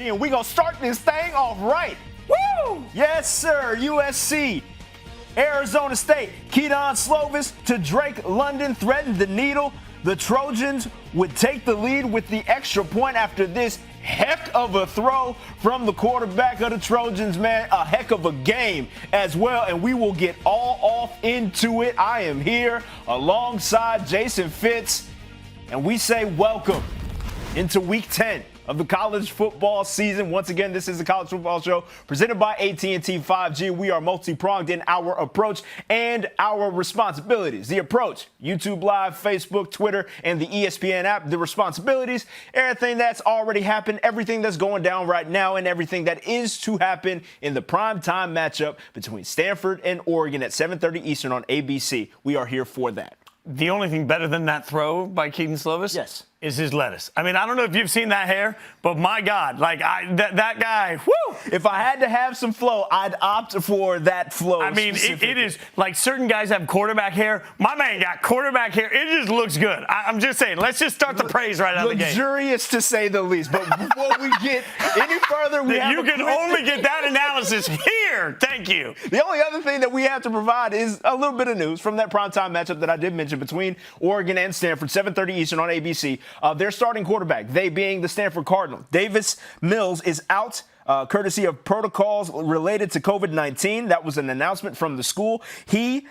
And we're going to start this thing off right. Woo! Yes, sir. USC. Arizona State. Kedon Slovis to Drake London threatened the needle. The Trojans would take the lead with the extra point after this heck of a throw from the quarterback of the Trojans, man. A heck of a game as well, and we will get all off into it. I am here alongside Jason Fitz, and we say welcome into Week 10 of the college football season. Once again, this is the College Football Show presented by AT&T 5G. We are multi-pronged in our approach and our responsibilities. The approach, YouTube Live, Facebook, Twitter, and the ESPN app. The responsibilities, everything that's already happened, everything that's going down right now, and everything that is to happen in the primetime matchup between Stanford and Oregon at 7:30 Eastern on ABC. We are here for that. The only thing better than that throw by Kedon Slovis is his lettuce. I mean, I don't know if you've seen that hair, but my God, like that guy, whoo! If I had to have some flow, I'd opt for that flow. I mean, it is like certain guys have quarterback hair. My man got quarterback hair. It just looks good. I'm just saying, let's just start the praise right out of the gate. Luxurious to say the least. But before we get any further, you can only get that analysis here. Thank you. The only other thing that we have to provide is a little bit of news from that primetime matchup that I did mention between Oregon and Stanford, 7:30 Eastern on ABC. Their starting quarterback, they being the Stanford Cardinal, Davis Mills, is out. Courtesy of protocols related to COVID-19. That was an announcement from the school. He,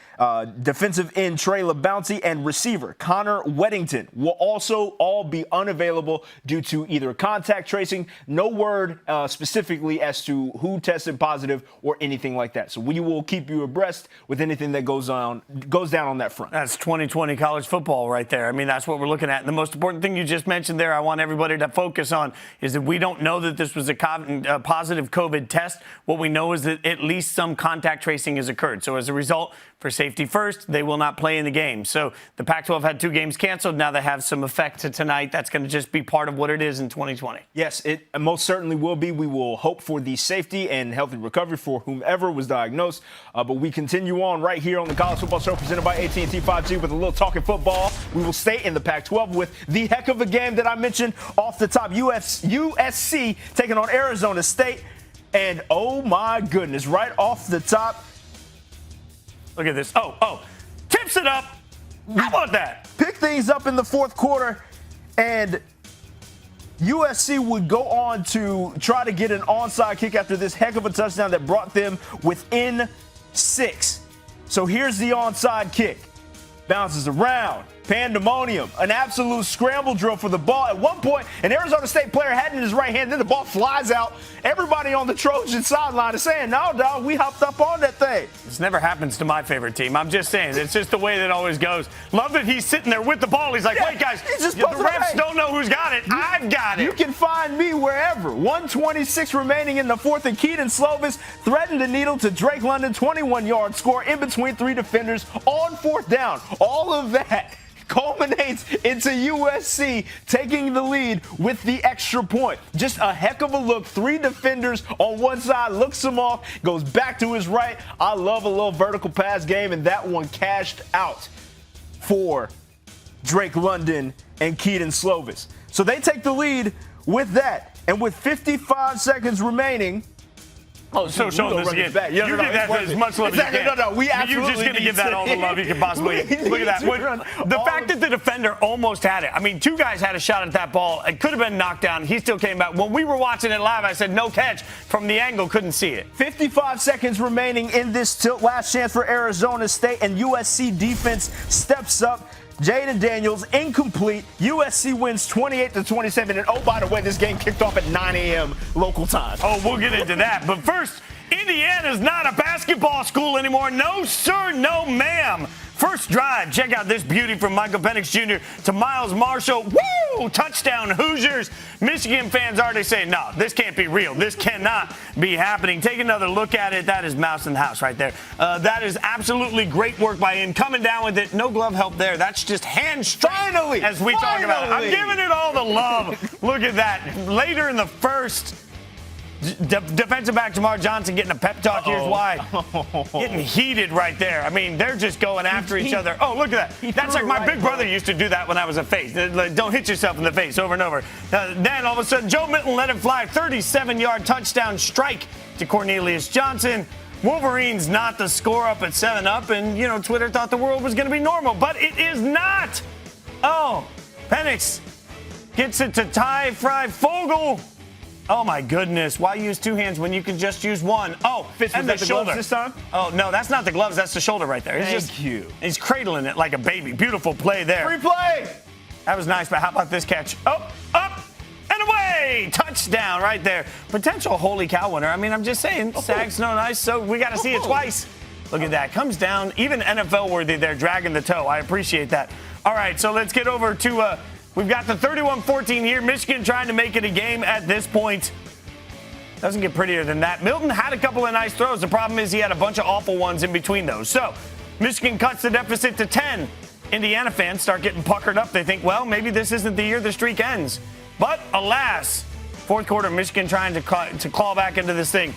defensive end Trey LaBounty, and receiver Connor Weddington will also all be unavailable due to either contact tracing. No word specifically as to who tested positive or anything like that. So we will keep you abreast with anything that goes down on that front. That's 2020 college football right there. I mean, that's what we're looking at. And the most important thing you just mentioned there, I want everybody to focus on, is that we don't know that this was a positive COVID test. What we know is that at least some contact tracing has occurred. So as a result, for safety first, they will not play in the game. So the Pac-12 had 2 games canceled. Now they have some effect to tonight. That's going to just be part of what it is in 2020. Yes, it most certainly will be. We will hope for the safety and healthy recovery for whomever was diagnosed. But we continue on right here on the College Football Show presented by AT&T 5G with a little talking football. We will stay in the Pac-12 with the heck of a game that I mentioned off the top. USC taking on Arizona State. And oh my goodness, right off the top. Look at this. Oh, tips it up. How about that? Pick things up in the fourth quarter, and USC would go on to try to get an onside kick after this heck of a touchdown that brought them within 6. So here's the onside kick. Bounces around. Pandemonium, an absolute scramble drill for the ball. At one point, an Arizona State player had it in his right hand, then the ball flies out. Everybody on the Trojan sideline is saying, no, dog, we hopped up on that thing. This never happens to my favorite team. I'm just saying, it's just the way that always goes. Love that he's sitting there with the ball. He's like, wait, guys, the refs don't know who's got it. I've got it. You can find me wherever. 1:26 remaining in the fourth, and Kedon Slovis threatened the needle to Drake London, 21-yard score in between 3 defenders on 4th down. All of that culminates into USC taking the lead with the extra point. Just a heck of a look. 3 defenders on one side, looks him off, goes back to his right. I love a little vertical pass game, and that one cashed out for Drake London and Kedon Slovis. So they take the lead with that. And with 55 seconds remaining, so show this again. You give that as much love as you can. You're just going to give that all the love you can possibly. Look at that. The fact that the defender almost had it. I mean, 2 guys had a shot at that ball. It could have been knocked down. He still came back. When we were watching it live, I said, no catch. From the angle, couldn't see it. 55 seconds remaining in this tilt. Last chance for Arizona State, and USC defense steps up. Jaden Daniels, incomplete. USC wins 28-27. And oh, by the way, this game kicked off at 9 a.m. local time. Oh, we'll get into that. But first, Indiana's not a basketball school anymore. No, sir, no, ma'am. First drive, check out this beauty from Michael Penix Jr. to Miles Marshall. Woo! Touchdown Hoosiers. Michigan fans already saying, no, this can't be real. This cannot be happening. Take another look at it. That is mouse in the house right there. That is absolutely great work by him. Coming down with it. No glove help there. That's just hand strength. Finally! As we talk about it. I'm giving it all the love. Look at that. Later in the first, Defensive back Jamar Johnson getting a pep talk. Here's why. Getting heated right there. I mean, they're just going after each other. Oh, look at that. That's like my big brother used to do that when I was a face. Like, don't hit yourself in the face over and over. Then all of a sudden, Joe Milton let it fly. 37-yard touchdown strike to Cornelius Johnson. Wolverines not the score up at 7-up. And, Twitter thought the world was going to be normal. But it is not. Oh, Penix gets it to Ty Fogel. Oh, my goodness. Why use two hands when you can just use one? Oh, Fitz, and was the that shoulder. Gloves this time? Oh, no, that's not the gloves. That's the shoulder right there. Thank you. He's cradling it like a baby. Beautiful play there. Free play. That was nice, but how about this catch? Oh, up, and away. Touchdown right there. Potential holy cow winner. I mean, I'm just saying, Sag's no nice, so we got to see it twice. Look at that. Comes down, even NFL worthy there, dragging the toe. I appreciate that. All right, so let's get over to, we've got the 31-14 here. Michigan trying to make it a game at this point. Doesn't get prettier than that. Milton had a couple of nice throws. The problem is he had a bunch of awful ones in between those. So Michigan cuts the deficit to 10. Indiana fans start getting puckered up. They think, well, maybe this isn't the year the streak ends. But alas, fourth quarter, Michigan trying to claw back into this thing.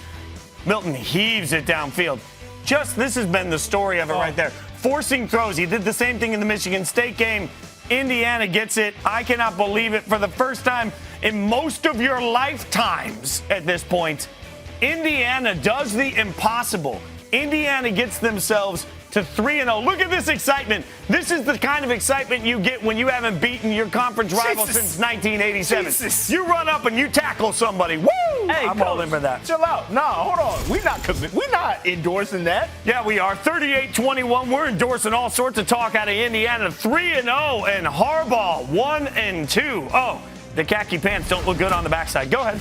Milton heaves it downfield. This has been the story of it right there. Forcing throws. He did the same thing in the Michigan State game. Indiana gets it. I cannot believe it. For the first time in most of your lifetimes at this point, Indiana does the impossible. Indiana gets themselves to 3-0. Look at this excitement. This is the kind of excitement you get when you haven't beaten your conference rival since 1987. Jesus. You run up and you tackle somebody. Woo! Hey, I'm Coach, all in for that. Chill out. No, hold on. We're not endorsing that. Yeah, we are. 38-21. We're endorsing all sorts of talk out of Indiana. 3-0 and Harbaugh 1-2. Oh, the khaki pants don't look good on the backside. Go ahead.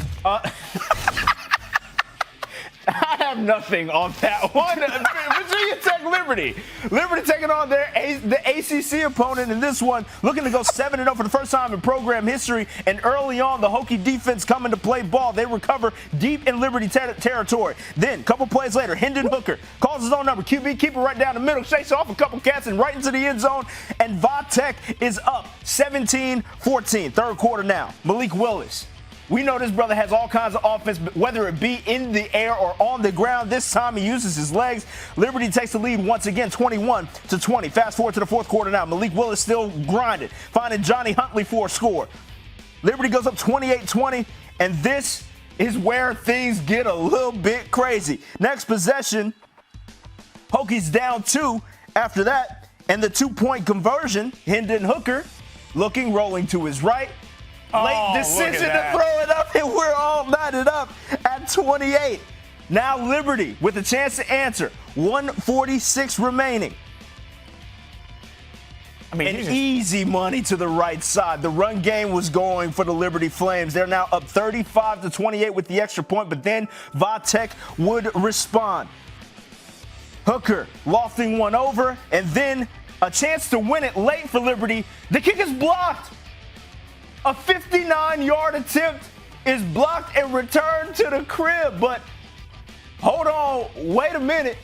I have nothing on that one. Virginia Tech Liberty. Liberty taking on the ACC opponent in this one, looking to go 7-0 for the first time in program history. And early on, the Hokie defense coming to play ball. They recover deep in Liberty territory. Then, a couple plays later, Hendon Hooker calls his own number. QB keeper right down the middle, shakes off a couple cats and right into the end zone. And Va Tech is up 17-14. Third quarter now. Malik Willis. We know this brother has all kinds of offense, whether it be in the air or on the ground. This time he uses his legs. Liberty takes the lead once again, 21-20. Fast forward to the fourth quarter now. Malik Willis still grinding, finding Johnny Huntley for a score. Liberty goes up 28-20, and this is where things get a little bit crazy. Next possession, Hokies down 2 after that, and the 2-point conversion, Hendon Hooker looking, rolling to his right. Late decision to throw it up, and we're all knotted up at 28. Now Liberty with a chance to answer. 1:46 remaining. I mean, easy money to the right side. The run game was going for the Liberty Flames. They're now up 35-28 with the extra point, but then Va Tech would respond. Hooker lofting one over, and then a chance to win it late for Liberty. The kick is blocked. A 59-yard attempt is blocked and returned to the crib. But hold on, wait a minute.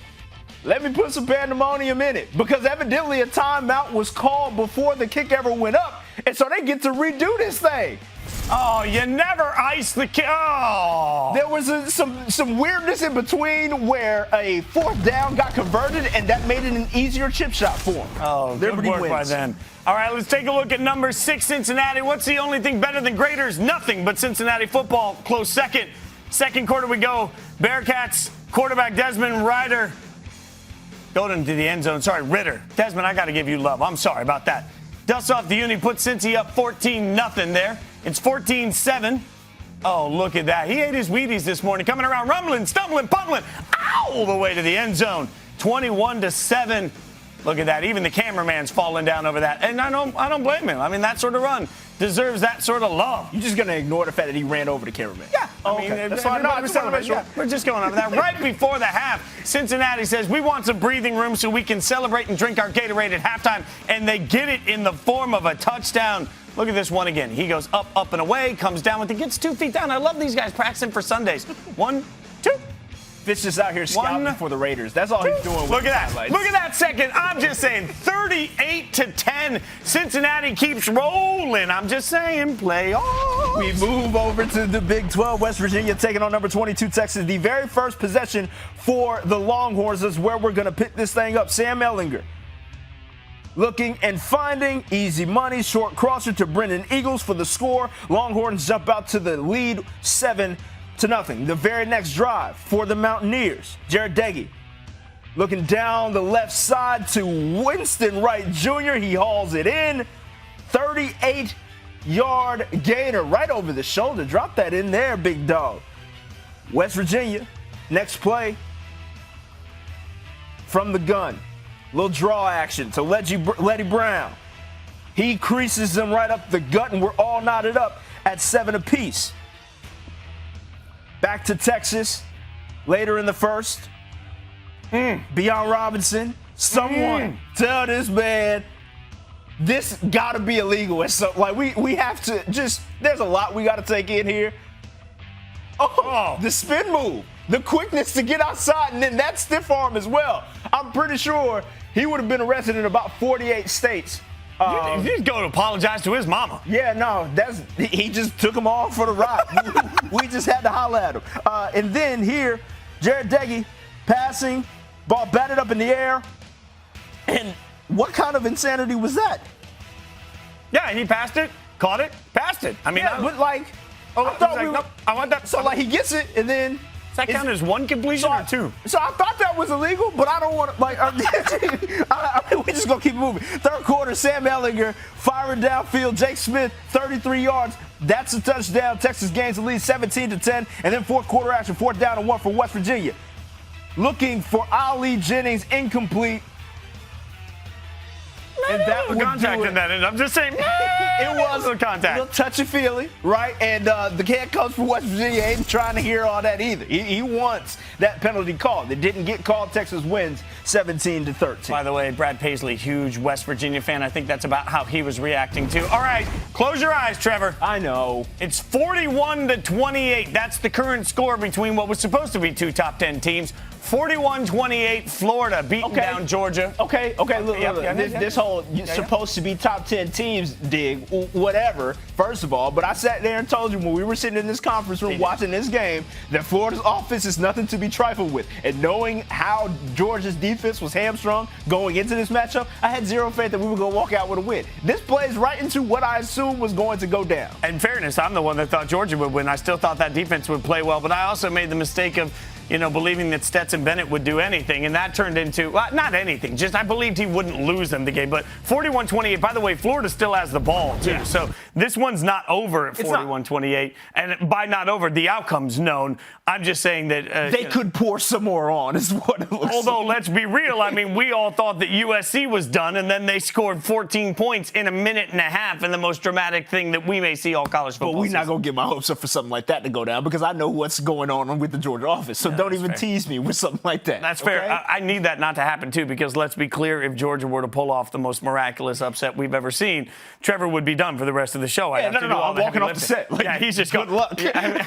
Let me put some pandemonium in it. Because evidently a timeout was called before the kick ever went up. And so they get to redo this thing. Oh, you never ice the kick. Oh. There was some weirdness in between where a fourth down got converted, and that made it an easier chip shot for them. Oh, Liberty good work by them. All right, let's take a look at number 6, Cincinnati. What's the only thing better than Graders? Nothing but Cincinnati football. Close second. Second quarter we go. Bearcats, quarterback Desmond Ritter. Going into the end zone. Sorry, Ritter. Desmond, I got to give you love. I'm sorry about that. Dusts off the uni, puts Cincy up 14-0 there. It's 14-7. Oh, look at that. He ate his Wheaties this morning. Coming around, rumbling, stumbling, pumbling. All the way to the end zone. 21-7. Look at that. Even the cameraman's falling down over that. And I don't blame him. I mean, that sort of run deserves that sort of love. You're just going to ignore the fact that he ran over the cameraman? Yeah. That's fine. No, we're just going over that. Right before the half, Cincinnati says, we want some breathing room so we can celebrate and drink our Gatorade at halftime. And they get it in the form of a touchdown. Look at this one again. He goes up, and away, comes down with it, gets 2 feet down. I love these guys practicing for Sundays. 1, 2. Fitz just out here scouting for the Raiders. That's all he's doing. Look at that. Look at that second. I'm just saying 38-10. Cincinnati keeps rolling. I'm just saying playoffs. We move over to the Big 12. West Virginia taking on number 22 Texas. The very first possession for the Longhorns is where we're going to pick this thing up. Sam Ehlinger looking and finding easy money. Short crosser to Brendan Eagles for the score. Longhorns jump out to the lead 7-0. The very next drive for the Mountaineers. Jared Deggy looking down the left side to Winston Wright Jr. He hauls it in. 38-yard gainer right over the shoulder. Drop that in there, big dog. West Virginia, next play from the gun. Little draw action to Letty Brown. He creases them right up the gut, and we're all knotted up at 7 apiece. Back to Texas later in the first. Bijan Robinson, someone tell this man this got to be illegal. So, like, we have to just, there's a lot we got to take in here. Oh, the spin move, the quickness to get outside, and then that stiff arm as well. I'm pretty sure he would have been arrested in about 48 states. He's going to apologize to his mama. Yeah, no, he just took him all for the ride. we just had to holler at him. And then here, Jared Deggy passing, ball batted up in the air. And what kind of insanity was that? Yeah, he passed it, caught it, passed it. I mean, yeah, but like, I want that. So like he gets it, and then does that count as one completion or two? So I thought that was illegal, but I don't want to, like, we're just going to keep moving. Third quarter, Sam Ehlinger firing downfield. Jake Smith, 33 yards. That's a touchdown. Texas gains the lead 17-10. And then fourth quarter action, 4th down and 1 for West Virginia. Looking for Ali Jennings, incomplete. And that was contact in that, and I'm just saying, it was a contact. A little touchy-feely, right? And the head coach for West Virginia ain't trying to hear all that either. He wants that penalty called. It didn't get called. Texas wins 17-13. By the way, Brad Paisley, huge West Virginia fan. I think that's about how he was reacting too. All right, close your eyes, Trevor. I know. It's 41-28. That's the current score between what was supposed to be two top 10 teams. 41-28, Florida beating down Georgia. Okay. Look. This whole supposed to be top 10 teams dig, whatever, first of all. But I sat there and told you when we were sitting in this conference room watching this game that Florida's offense is nothing to be trifled with. And knowing how Georgia's defense was hamstrung going into this matchup, I had zero faith that we were going to walk out with a win. This plays right into what I assumed was going to go down. In fairness, I'm the one that thought Georgia would win. I still thought that defense would play well, but I also made the mistake of believing that Stetson Bennett would do anything, and that turned into, well, not anything, just I believed he wouldn't lose them the game. But 41-28, by the way, Florida still has the ball, too. Yeah. So this one's not over at 41-28. And by not over, the outcome's known. I'm just saying that they could pour some more on, is what it looks Although, like. Let's be real, I mean, we all thought that USC was done, and then they scored 14 points in a minute and a half in the most dramatic thing that we may see all college football But we're not going to get my hopes up for something like that to go down because I know what's going on with the Georgia offense. So don't even tease me with something like that. That's fair. Okay? I need that not to happen, too, because let's be clear, if Georgia were to pull off the most miraculous upset we've ever seen, Trevor would be done for the rest of the show. Yeah, no, I'm walking off the set. Like, yeah, he's just good luck. Yeah.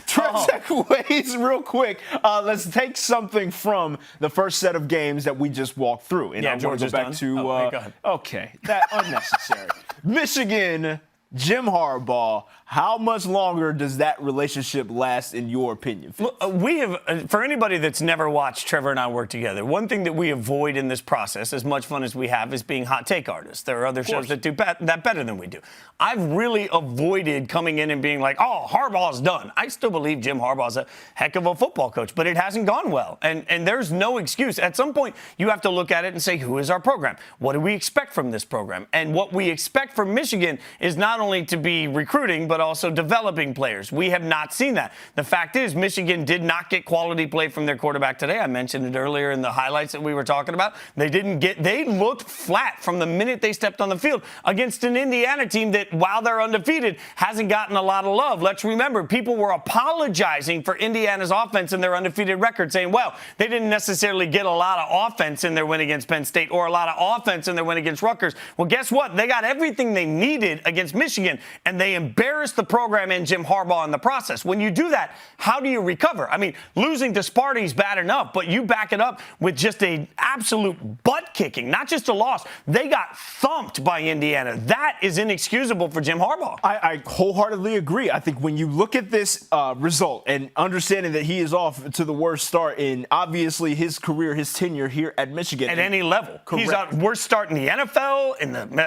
Takeaways real quick. Let's take something from the first set of games that we just walked through. And I want to go back to, go ahead. Okay, that unnecessary. Michigan, Jim Harbaugh. How much longer does that relationship last, in your opinion? We have, for anybody that's never watched Trevor and I work together, one thing that we avoid in this process, as much fun as we have, is being hot take artists. There are other shows that do that better than we do. I've really avoided coming in and being like, oh, Harbaugh's done. I still believe Jim Harbaugh's a heck of a football coach, but it hasn't gone well. And there's no excuse. At some point, you have to look at it and say, who is our program? What do we expect from this program? And what we expect from Michigan is not only to be recruiting, but also developing players. We have not seen that. The fact is, Michigan did not get quality play from their quarterback today. I mentioned it earlier in the highlights that we were talking about. They looked flat from the minute they stepped on the field against an Indiana team that, while they're undefeated, hasn't gotten a lot of love. Let's remember, people were apologizing for Indiana's offense and their undefeated record, saying, well, they didn't necessarily get a lot of offense in their win against Penn State or a lot of offense in their win against Rutgers. Well, guess what? They got everything they needed against Michigan. Michigan, and they embarrass the program and Jim Harbaugh in the process. When you do that, how do you recover? I mean, losing to Sparty is bad enough, but you back it up with just an absolute butt kicking, not just a loss. They got thumped by Indiana. That is inexcusable for Jim Harbaugh. I wholeheartedly agree. I think when you look at this result and understanding that he is off to the worst start in obviously his career, his tenure here at Michigan. At any level. Correct. He's out worst start in the NFL,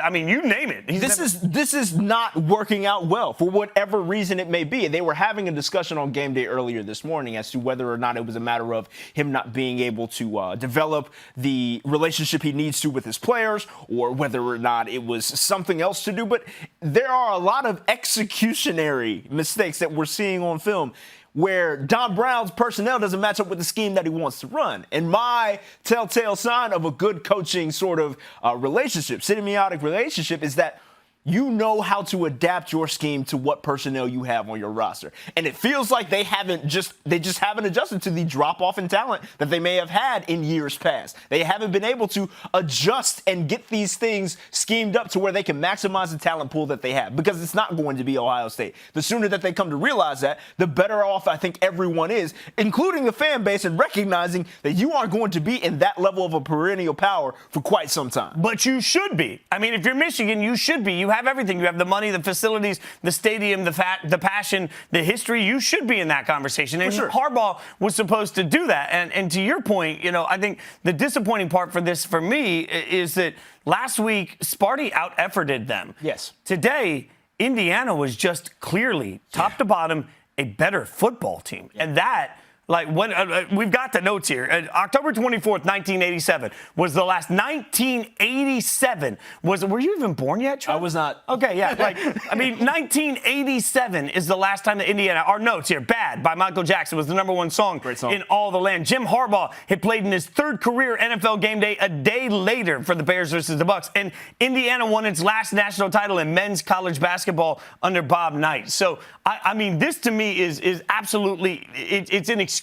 I mean, you name it. This is not working out well for whatever reason it may be. They were having a discussion on game day earlier this morning as to whether or not it was a matter of him not being able to develop the relationship he needs to with his players, or whether or not it was something else to do. But there are a lot of executionary mistakes that we're seeing on film where Don Brown's personnel doesn't match up with the scheme that he wants to run. And my telltale sign of a good coaching sort of relationship, symbiotic relationship, is that you know how to adapt your scheme to what personnel you have on your roster. And it feels like they just haven't adjusted to the drop-off in talent that they may have had in years past. They haven't been able to adjust and get these things schemed up to where they can maximize the talent pool that they have, because it's not going to be Ohio State. The sooner that they come to realize that, the better off I think everyone is, including the fan base, and recognizing that you aren't going to be in that level of a perennial power for quite some time. But you should be. I mean, if you're Michigan, you should be. You have everything. You have the money, the facilities, the stadium, the passion, the history. You should be in that conversation. And sure. Harbaugh was supposed to do that. And to your point, I think the disappointing part for me is that last week Sparty out-efforted them. Yes. Today, Indiana was just clearly top to bottom a better football team. Yeah. And that, we've got the notes here. October 24th, 1987 was the last. 1987 were you even born yet, Trev? I was not. Okay, yeah. 1987 is the last time that Indiana, our notes here, Bad by Michael Jackson was the #1 song, Great song in all the land. Jim Harbaugh had played in his third career NFL game day a day later for the Bears versus the Bucks. And Indiana won its last national title in men's college basketball under Bob Knight. So, I mean, this to me is absolutely, it's inexcusable.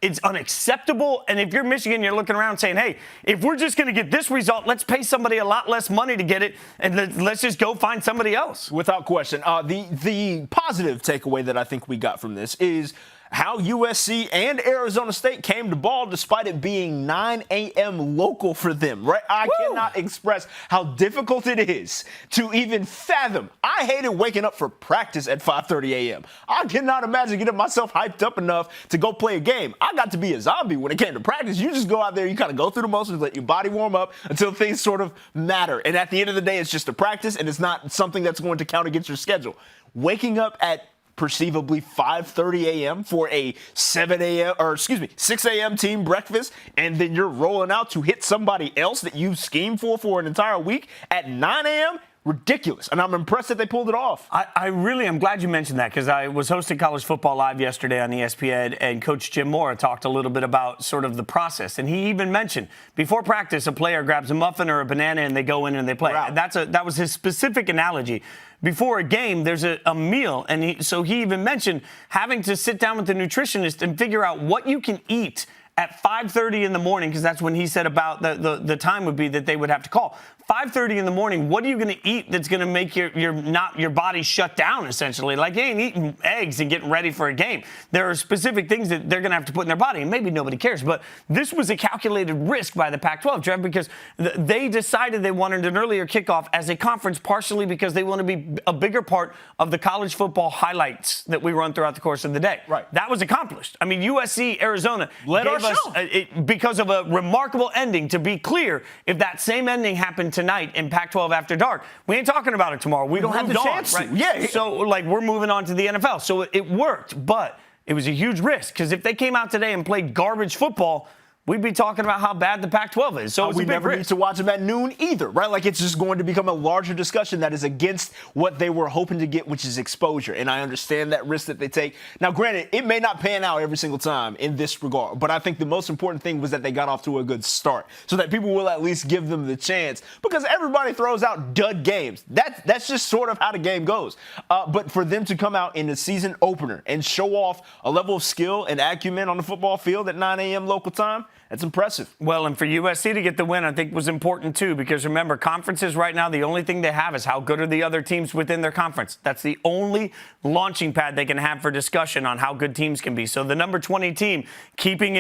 It's unacceptable. And if you're Michigan, you're looking around saying, hey, if we're just going to get this result, let's pay somebody a lot less money to get it, and let's just go find somebody else. Without question. The positive takeaway that I think we got from this is how USC and Arizona State came to ball despite it being 9 a.m. local for them, right? I cannot express how difficult it is to even fathom. I hated waking up for practice at 5:30 a.m. I cannot imagine getting myself hyped up enough to go play a game. I got to be a zombie when it came to practice. You just go out there, you kind of go through the motions, let your body warm up until things sort of matter. And at the end of the day, it's just a practice, and it's not something that's going to count against your schedule. Waking up at perceivably 5:30 a.m. for a 6 a.m. team breakfast, and then you're rolling out to hit somebody else that you schemed for an entire week at 9 a.m. Ridiculous. And I'm impressed that they pulled it off. I'm glad you mentioned that, because I was hosting College Football Live yesterday on ESPN, and Coach Jim Mora talked a little bit about sort of the process. And he even mentioned before practice, a player grabs a muffin or a banana and they go in and they play. Wow. That was his specific analogy. Before a game, there's a meal. And so he even mentioned having to sit down with the nutritionist and figure out what you can eat at 5:30 in the morning, because that's when he said about the time would be that they would have to call. 5:30 in the morning, what are you going to eat that's going to make your body shut down, essentially? Like, you ain't eating eggs and getting ready for a game. There are specific things that they're going to have to put in their body, and maybe nobody cares. But this was a calculated risk by the Pac-12, Trev, because they decided they wanted an earlier kickoff as a conference, partially because they want to be a bigger part of the college football highlights that we run throughout the course of the day. Right. That was accomplished. I mean, USC, Arizona Led gave our us, because of a remarkable ending. To be clear, if that same ending happened tonight in Pac-12 After Dark, we ain't talking about it tomorrow. We don't have the chance to. Yeah. So, we're moving on to the NFL. So it worked, but it was a huge risk, because if they came out today and played garbage football, we'd be talking about how bad the Pac-12 is. So we never need to watch them at noon either, right? Like, it's just going to become a larger discussion that is against what they were hoping to get, which is exposure. And I understand that risk that they take. Now, granted, it may not pan out every single time in this regard, but I think the most important thing was that they got off to a good start so that people will at least give them the chance, because everybody throws out dud games. That's just sort of how the game goes. But for them to come out in the season opener and show off a level of skill and acumen on the football field at 9 a.m. local time, That's impressive. Well, and for USC to get the win, I think was important too, because remember, conferences right now, the only thing they have is how good are the other teams within their conference. That's the only launching pad they can have for discussion on how good teams can be. So the number 20 team keeping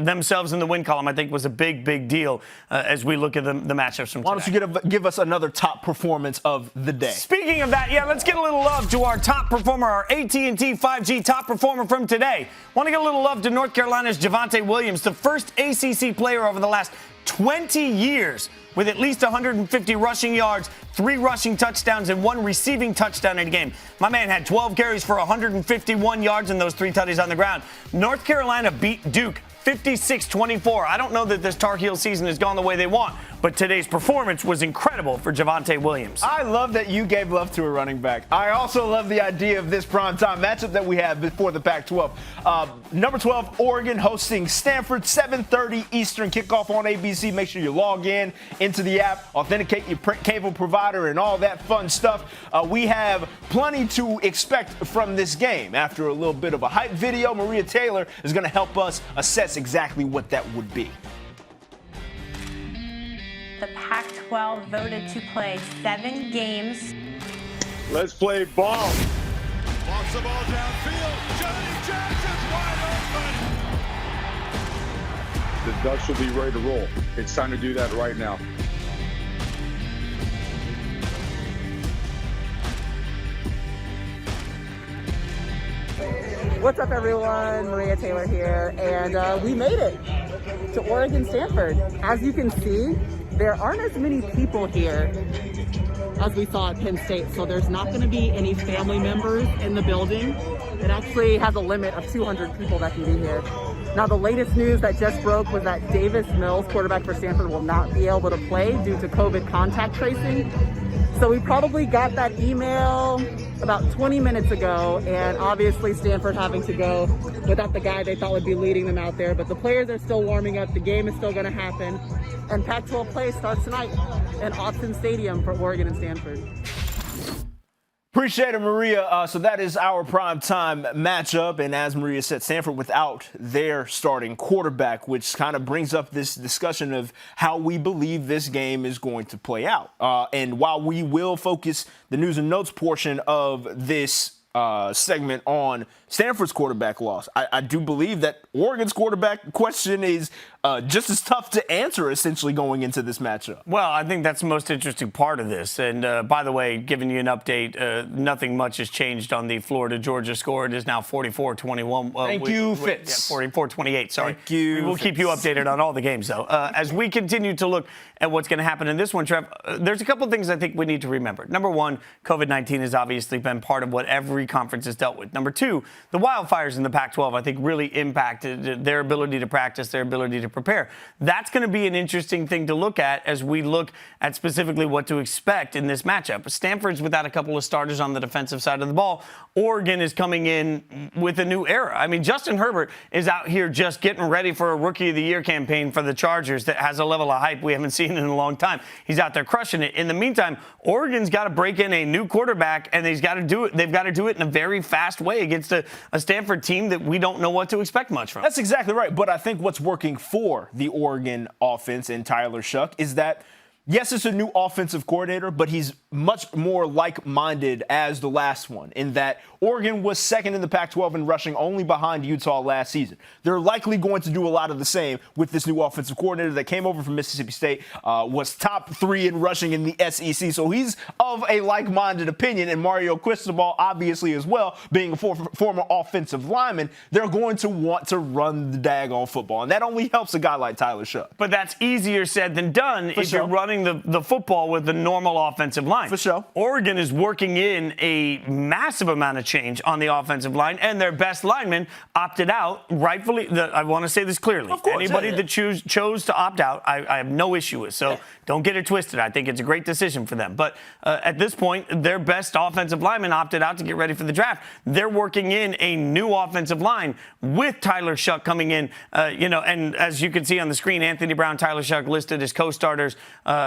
themselves in the win column, I think, was a big deal as we look at the matchups from today. Why don't you give us another top performance of the day? Speaking of that, let's get a little love to our top performer, our AT&T 5G top performer from today. Want to get a little love to North Carolina's Javonte Williams, the first ACC player over the last 20 years with at least 150 rushing yards, 3 rushing touchdowns, and 1 receiving touchdown in a game. My man had 12 carries for 151 yards and those 3 tutties on the ground. North Carolina beat Duke 56-24. I don't know that this Tar Heel season has gone the way they want, but today's performance was incredible for Javonte Williams. I love that you gave love to a running back. I also love the idea of this primetime matchup that we have before the Pac-12. Number 12, Oregon hosting Stanford, 7:30 Eastern kickoff on ABC. Make sure you log into the app, authenticate your cable provider, and all that fun stuff. We have plenty to expect from this game. After a little bit of a hype video, Maria Taylor is going to help us assess exactly what that would be. The Pac-12 voted to play 7 games. Let's play ball. Walks the ball downfield. Johnny Jackson's wide open. The Ducks will be ready to roll. It's time to do that right now. What's up, everyone? Maria Taylor here, and we made it to Oregon Stanford. As you can see, there aren't as many people here as we saw at Penn State, so there's not going to be any family members in the building. It actually has a limit of 200 people that can be here. Now, the latest news that just broke was that Davis Mills, quarterback for Stanford, will not be able to play due to COVID contact tracing. So we probably got that email about 20 minutes ago, and obviously Stanford having to go without the guy they thought would be leading them out there. But the players are still warming up. The game is still going to happen. And Pac-12 play starts tonight in Austin Stadium for Oregon and Stanford. Appreciate it, Maria. So that is our primetime matchup. And as Maria said, Stanford without their starting quarterback, which kind of brings up this discussion of how we believe this game is going to play out. And while we will focus the news and notes portion of this segment on Stanford's quarterback loss, I do believe that Oregon's quarterback question is just as tough to answer, essentially, going into this matchup. Well, I think that's the most interesting part of this. And by the way, giving you an update, nothing much has changed on the Florida-Georgia score. It is now 44-21. Thank you, Fitz. 44-28, sorry. Thank you, We'll keep you updated on all the games, though. As we continue to look at what's going to happen in this one, Trev, there's a couple of things I think we need to remember. Number one, COVID-19 has obviously been part of what every conference has dealt with. Number two, the wildfires in the Pac-12, I think, really impacted their ability to practice, their ability to prepare. That's going to be an interesting thing to look at as we look at specifically what to expect in this matchup. Stanford's without a couple of starters on the defensive side of the ball. Oregon is coming in with a new era. I mean, Justin Herbert is out here just getting ready for a Rookie of the Year campaign for the Chargers that has a level of hype we haven't seen in a long time. He's out there crushing it. In the meantime, Oregon's got to break in a new quarterback, and they've got to do it in a very fast way against a Stanford team that we don't know what to expect much from. That's exactly right. But I think what's working for the Oregon offense and Tyler Shuck is that, yes, it's a new offensive coordinator, but he's much more like-minded as the last one, in that Oregon was second in the Pac-12 in rushing, only behind Utah last season. They're likely going to do a lot of the same with this new offensive coordinator that came over from Mississippi State, was top 3 in rushing in the SEC. So he's of a like-minded opinion, and Mario Cristobal obviously as well, being a former offensive lineman, they're going to want to run the daggone football, and that only helps a guy like Tyler Shuck. But that's easier said than done if you're running the football with the normal offensive line. For sure. Oregon is working in a massive amount of change on the offensive line, and their best lineman opted out, rightfully. I want to say this clearly. Of course, anybody that chose to opt out, I have no issue with. So don't get it twisted. I think it's a great decision for them. But at this point, their best offensive lineman opted out to get ready for the draft. They're working in a new offensive line with Tyler Shuck coming in. And as you can see on the screen, Anthony Brown, Tyler Shuck listed as co-starters.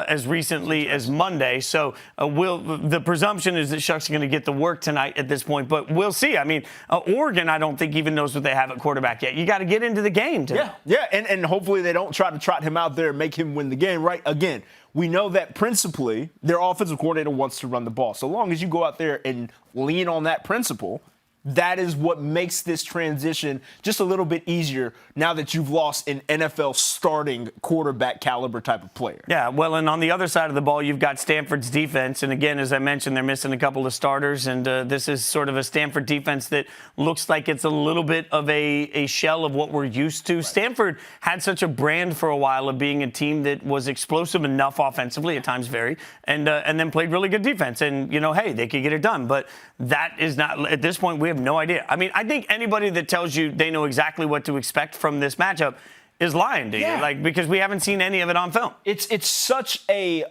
as recently as Monday. So the presumption is that Shuck's going to get the work tonight at this point, but we'll see. I mean, Oregon, I don't think even knows what they have at quarterback yet. You got to get into the game tonight. Yeah, and hopefully they don't try to trot him out there and make him win the game, right? Again, we know that principally their offensive coordinator wants to run the ball. So long as you go out there and lean on that principle, that is what makes this transition just a little bit easier now that you've lost an NFL starting quarterback caliber type of player. Yeah, well, and on the other side of the ball, you've got Stanford's defense. And again, as I mentioned, they're missing a couple of starters. And this is sort of a Stanford defense that looks like it's a little bit of a shell of what we're used to. Right. Stanford had such a brand for a while of being a team that was explosive enough offensively, at times very, and then played really good defense. And, hey, they could get it done. But that is not, at this point, we have no idea. I mean, I think anybody that tells you they know exactly what to expect from this matchup is lying to you, because we haven't seen any of it on film. It's such a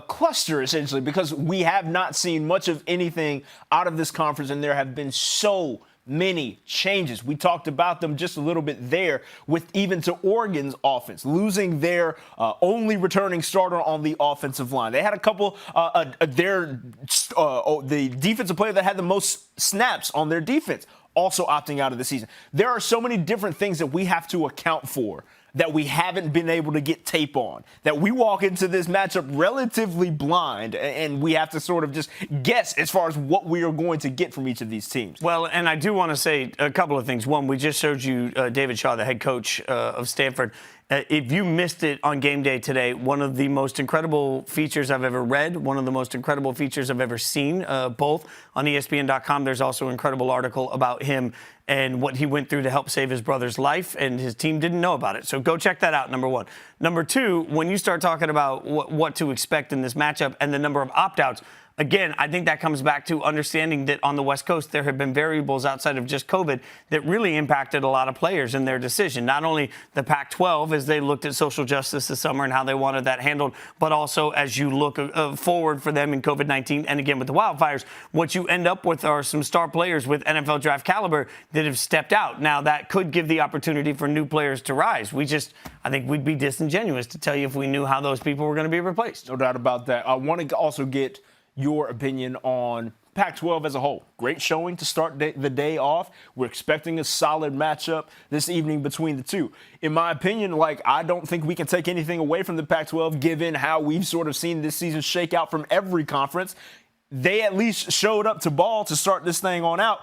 cluster, essentially, because we have not seen much of anything out of this conference, and there have been so many changes. We talked about them just a little bit there with even to Oregon's offense, losing their only returning starter on the offensive line. They had a couple, the defensive player that had the most snaps on their defense also opting out of the season. There are so many different things that we have to account for that we haven't been able to get tape on, that we walk into this matchup relatively blind, and we have to sort of just guess as far as what we are going to get from each of these teams. Well, and I do want to say a couple of things. One, we just showed you David Shaw, the head coach of Stanford. If you missed it on game day today, one of the most incredible features I've ever read, one of the most incredible features I've ever seen, both on ESPN.com. There's also an incredible article about him and what he went through to help save his brother's life, and his team didn't know about it. So go check that out, number one. Number two, when you start talking about what to expect in this matchup and the number of opt-outs, again, I think that comes back to understanding that on the West Coast, there have been variables outside of just COVID that really impacted a lot of players in their decision. Not only the Pac-12 as they looked at social justice this summer and how they wanted that handled, but also as you look forward for them in COVID-19 and again with the wildfires, what you end up with are some star players with NFL draft caliber that have stepped out. Now, that could give the opportunity for new players to rise. I think we'd be disingenuous to tell you if we knew how those people were going to be replaced. No doubt about that. I want to also get your opinion on Pac-12 as a whole. Great showing to start the day off. We're expecting a solid matchup this evening between the two. In my opinion, I don't think we can take anything away from the Pac-12 given how we've sort of seen this season shake out from every conference. They at least showed up to ball to start this thing on out.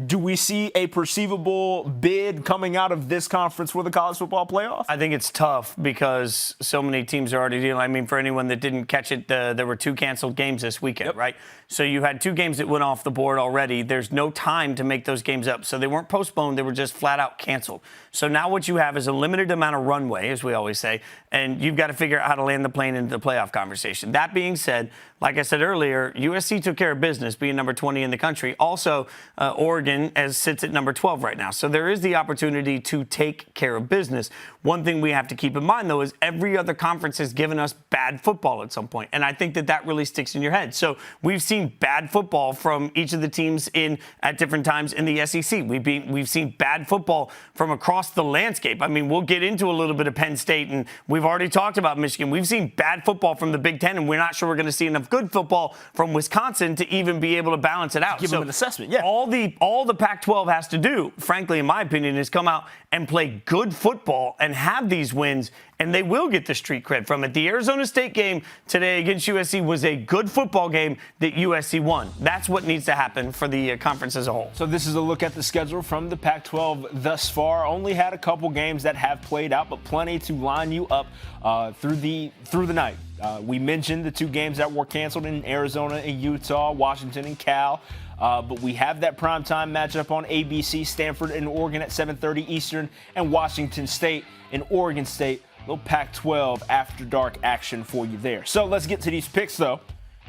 Do we see a perceivable bid coming out of this conference for the college football playoff? I think it's tough because so many teams are already dealing. I mean, for anyone that didn't catch it, there were 2 canceled games this weekend, right? So you had 2 games that went off the board already. There's no time to make those games up. So they weren't postponed. They were just flat out canceled. So now what you have is a limited amount of runway, as we always say, and you've got to figure out how to land the plane into the playoff conversation. That being said, like I said earlier, USC took care of business, being number 20 in the country. Also, Oregon sits at number 12 right now. So there is the opportunity to take care of business. One thing we have to keep in mind, though, is every other conference has given us bad football at some point. And I think that really sticks in your head. So we've seen bad football from each of the teams at different times in the SEC. We've seen bad football from across the landscape. I mean, we'll get into a little bit of Penn State, and we've already talked about Michigan. We've seen bad football from the Big Ten, and we're not sure we're going to see enough good football from Wisconsin to even be able to balance it out. Give them an assessment, yeah. All the Pac-12 has to do, frankly, in my opinion, is come out and play good football and have these wins, and they will get the street cred from it. The Arizona State game today against USC was a good football game that USC won. That's what needs to happen for the conference as a whole. So this is a look at the schedule from the Pac-12 thus far. Only had a couple games that have played out, but plenty to line you up through the night. We mentioned the 2 games that were canceled in Arizona and Utah, Washington and Cal. But we have that primetime matchup on ABC, Stanford and Oregon at 7:30 Eastern, and Washington State and Oregon State. Little Pac-12 after dark action for you there. So let's get to these picks, though,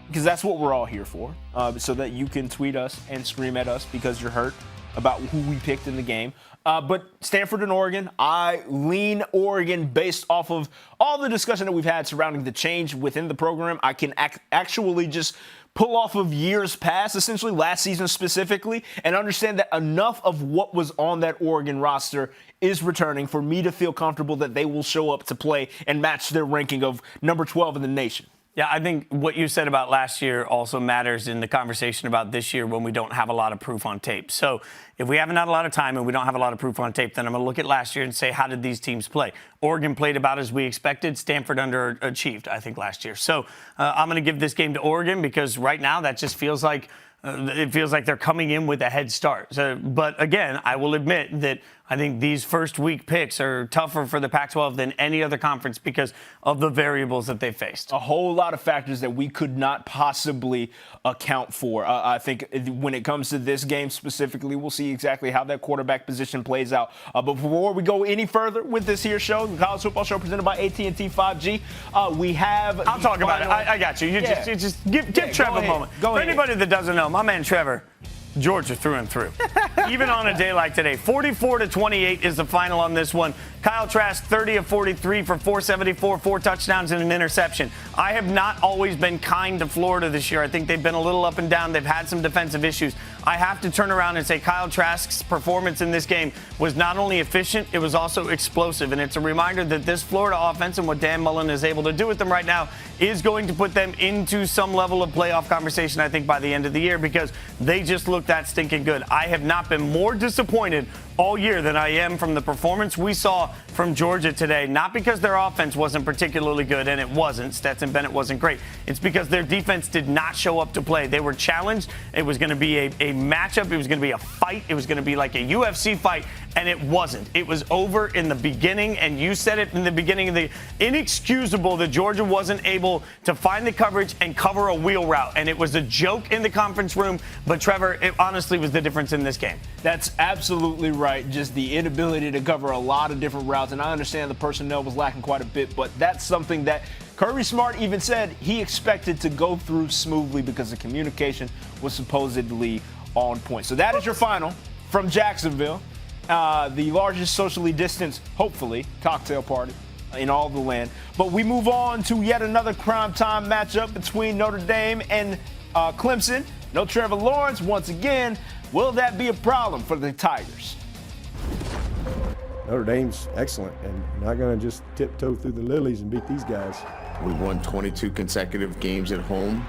because that's what we're all here for, so that you can tweet us and scream at us because you're hurt about who we picked in the game. But Stanford and Oregon, I lean Oregon based off of all the discussion that we've had surrounding the change within the program. I can actually just pull off of years past, essentially last season specifically, and understand that enough of what was on that Oregon roster is returning for me to feel comfortable that they will show up to play and match their ranking of number 12 in the nation. Yeah, I think what you said about last year also matters in the conversation about this year when we don't have a lot of proof on tape. So if we haven't had a lot of time and we don't have a lot of proof on tape, then I'm going to look at last year and say, how did these teams play? Oregon played about as we expected. Stanford underachieved, I think, last year. So I'm going to give this game to Oregon because right now that just feels like they're coming in with a head start. But again, I will admit that I think these first week picks are tougher for the Pac-12 than any other conference because of the variables that they faced. A whole lot of factors that we could not possibly account for. I think when it comes to this game specifically, we'll see exactly how that quarterback position plays out. But before we go any further with this here show, the College Football Show presented by AT&T 5G, we have... I'll talk about it. I got you. Just give Treavor a moment. For anybody that doesn't know, my man Treavor, Georgia through and through. Even on a day like today, 44-28 is the final on this one. Kyle Trask, 30 of 43 for 474, 4 touchdowns and an interception. I have not always been kind to Florida this year. I think they've been a little up and down. They've had some defensive issues. I have to turn around and say Kyle Trask's performance in this game was not only efficient, it was also explosive. And it's a reminder that this Florida offense and what Dan Mullen is able to do with them right now is going to put them into some level of playoff conversation, I think, by the end of the year because they just look that stinking good. I have not been more disappointed all year than I am from the performance we saw from Georgia today. Not because their offense wasn't particularly good, and it wasn't. Stetson Bennett wasn't great. It's because their defense did not show up to play. They were challenged. It was going to be a matchup. It was going to be a fight. It was going to be like a UFC fight, and it wasn't. It was over in the beginning, and you said it in the beginning of the inexcusable that Georgia wasn't able to find the coverage and cover a wheel route, and it was a joke in the conference room, but Treavor, it honestly was the difference in this game. That's absolutely right. Just the inability to cover a lot of different routes, and I understand the personnel was lacking quite a bit, but that's something that Kirby Smart even said he expected to go through smoothly because the communication was supposedly on point. So that is your final from Jacksonville, the largest socially distanced, hopefully, cocktail party in all the land. But we move on to yet another primetime matchup between Notre Dame and Clemson. No Trevor Lawrence once again. Will that be a problem for the Tigers? Notre Dame's excellent and not going to just tiptoe through the lilies and beat these guys. We've won 22 consecutive games at home.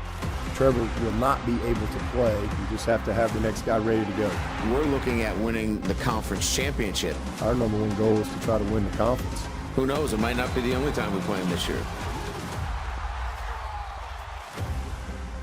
Trevor will not be able to play. You just have to have the next guy ready to go. We're looking at winning the conference championship. Our number one goal is to try to win the conference. Who knows? It might not be the only time we play them this year.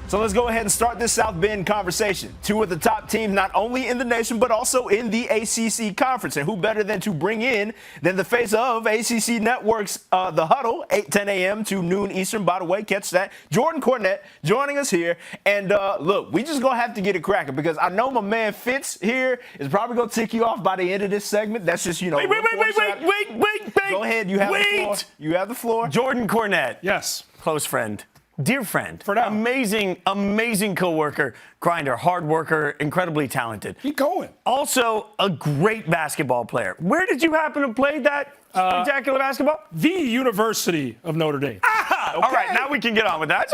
So let's go ahead and start this South Bend conversation. Two of the top teams, not only in the nation, but also in the ACC conference. And who better than to bring in than the face of ACC Network's The Huddle, 10 a.m. to noon Eastern. By the way, catch that. Jordan Cornette joining us here. And look, we just going to have to get it cracking because I know my man Fitz here is probably going to tick you off by the end of this segment. That's just, Wait. Go ahead. You have the floor. You have the floor. Jordan Cornette. Yes. Close friend. Dear friend, For now. amazing co-worker, grinder, hard worker, incredibly talented. Keep going. Also, a great basketball player. Where did you happen to play that spectacular basketball? The University of Notre Dame. Okay. All right, now we can get on with that.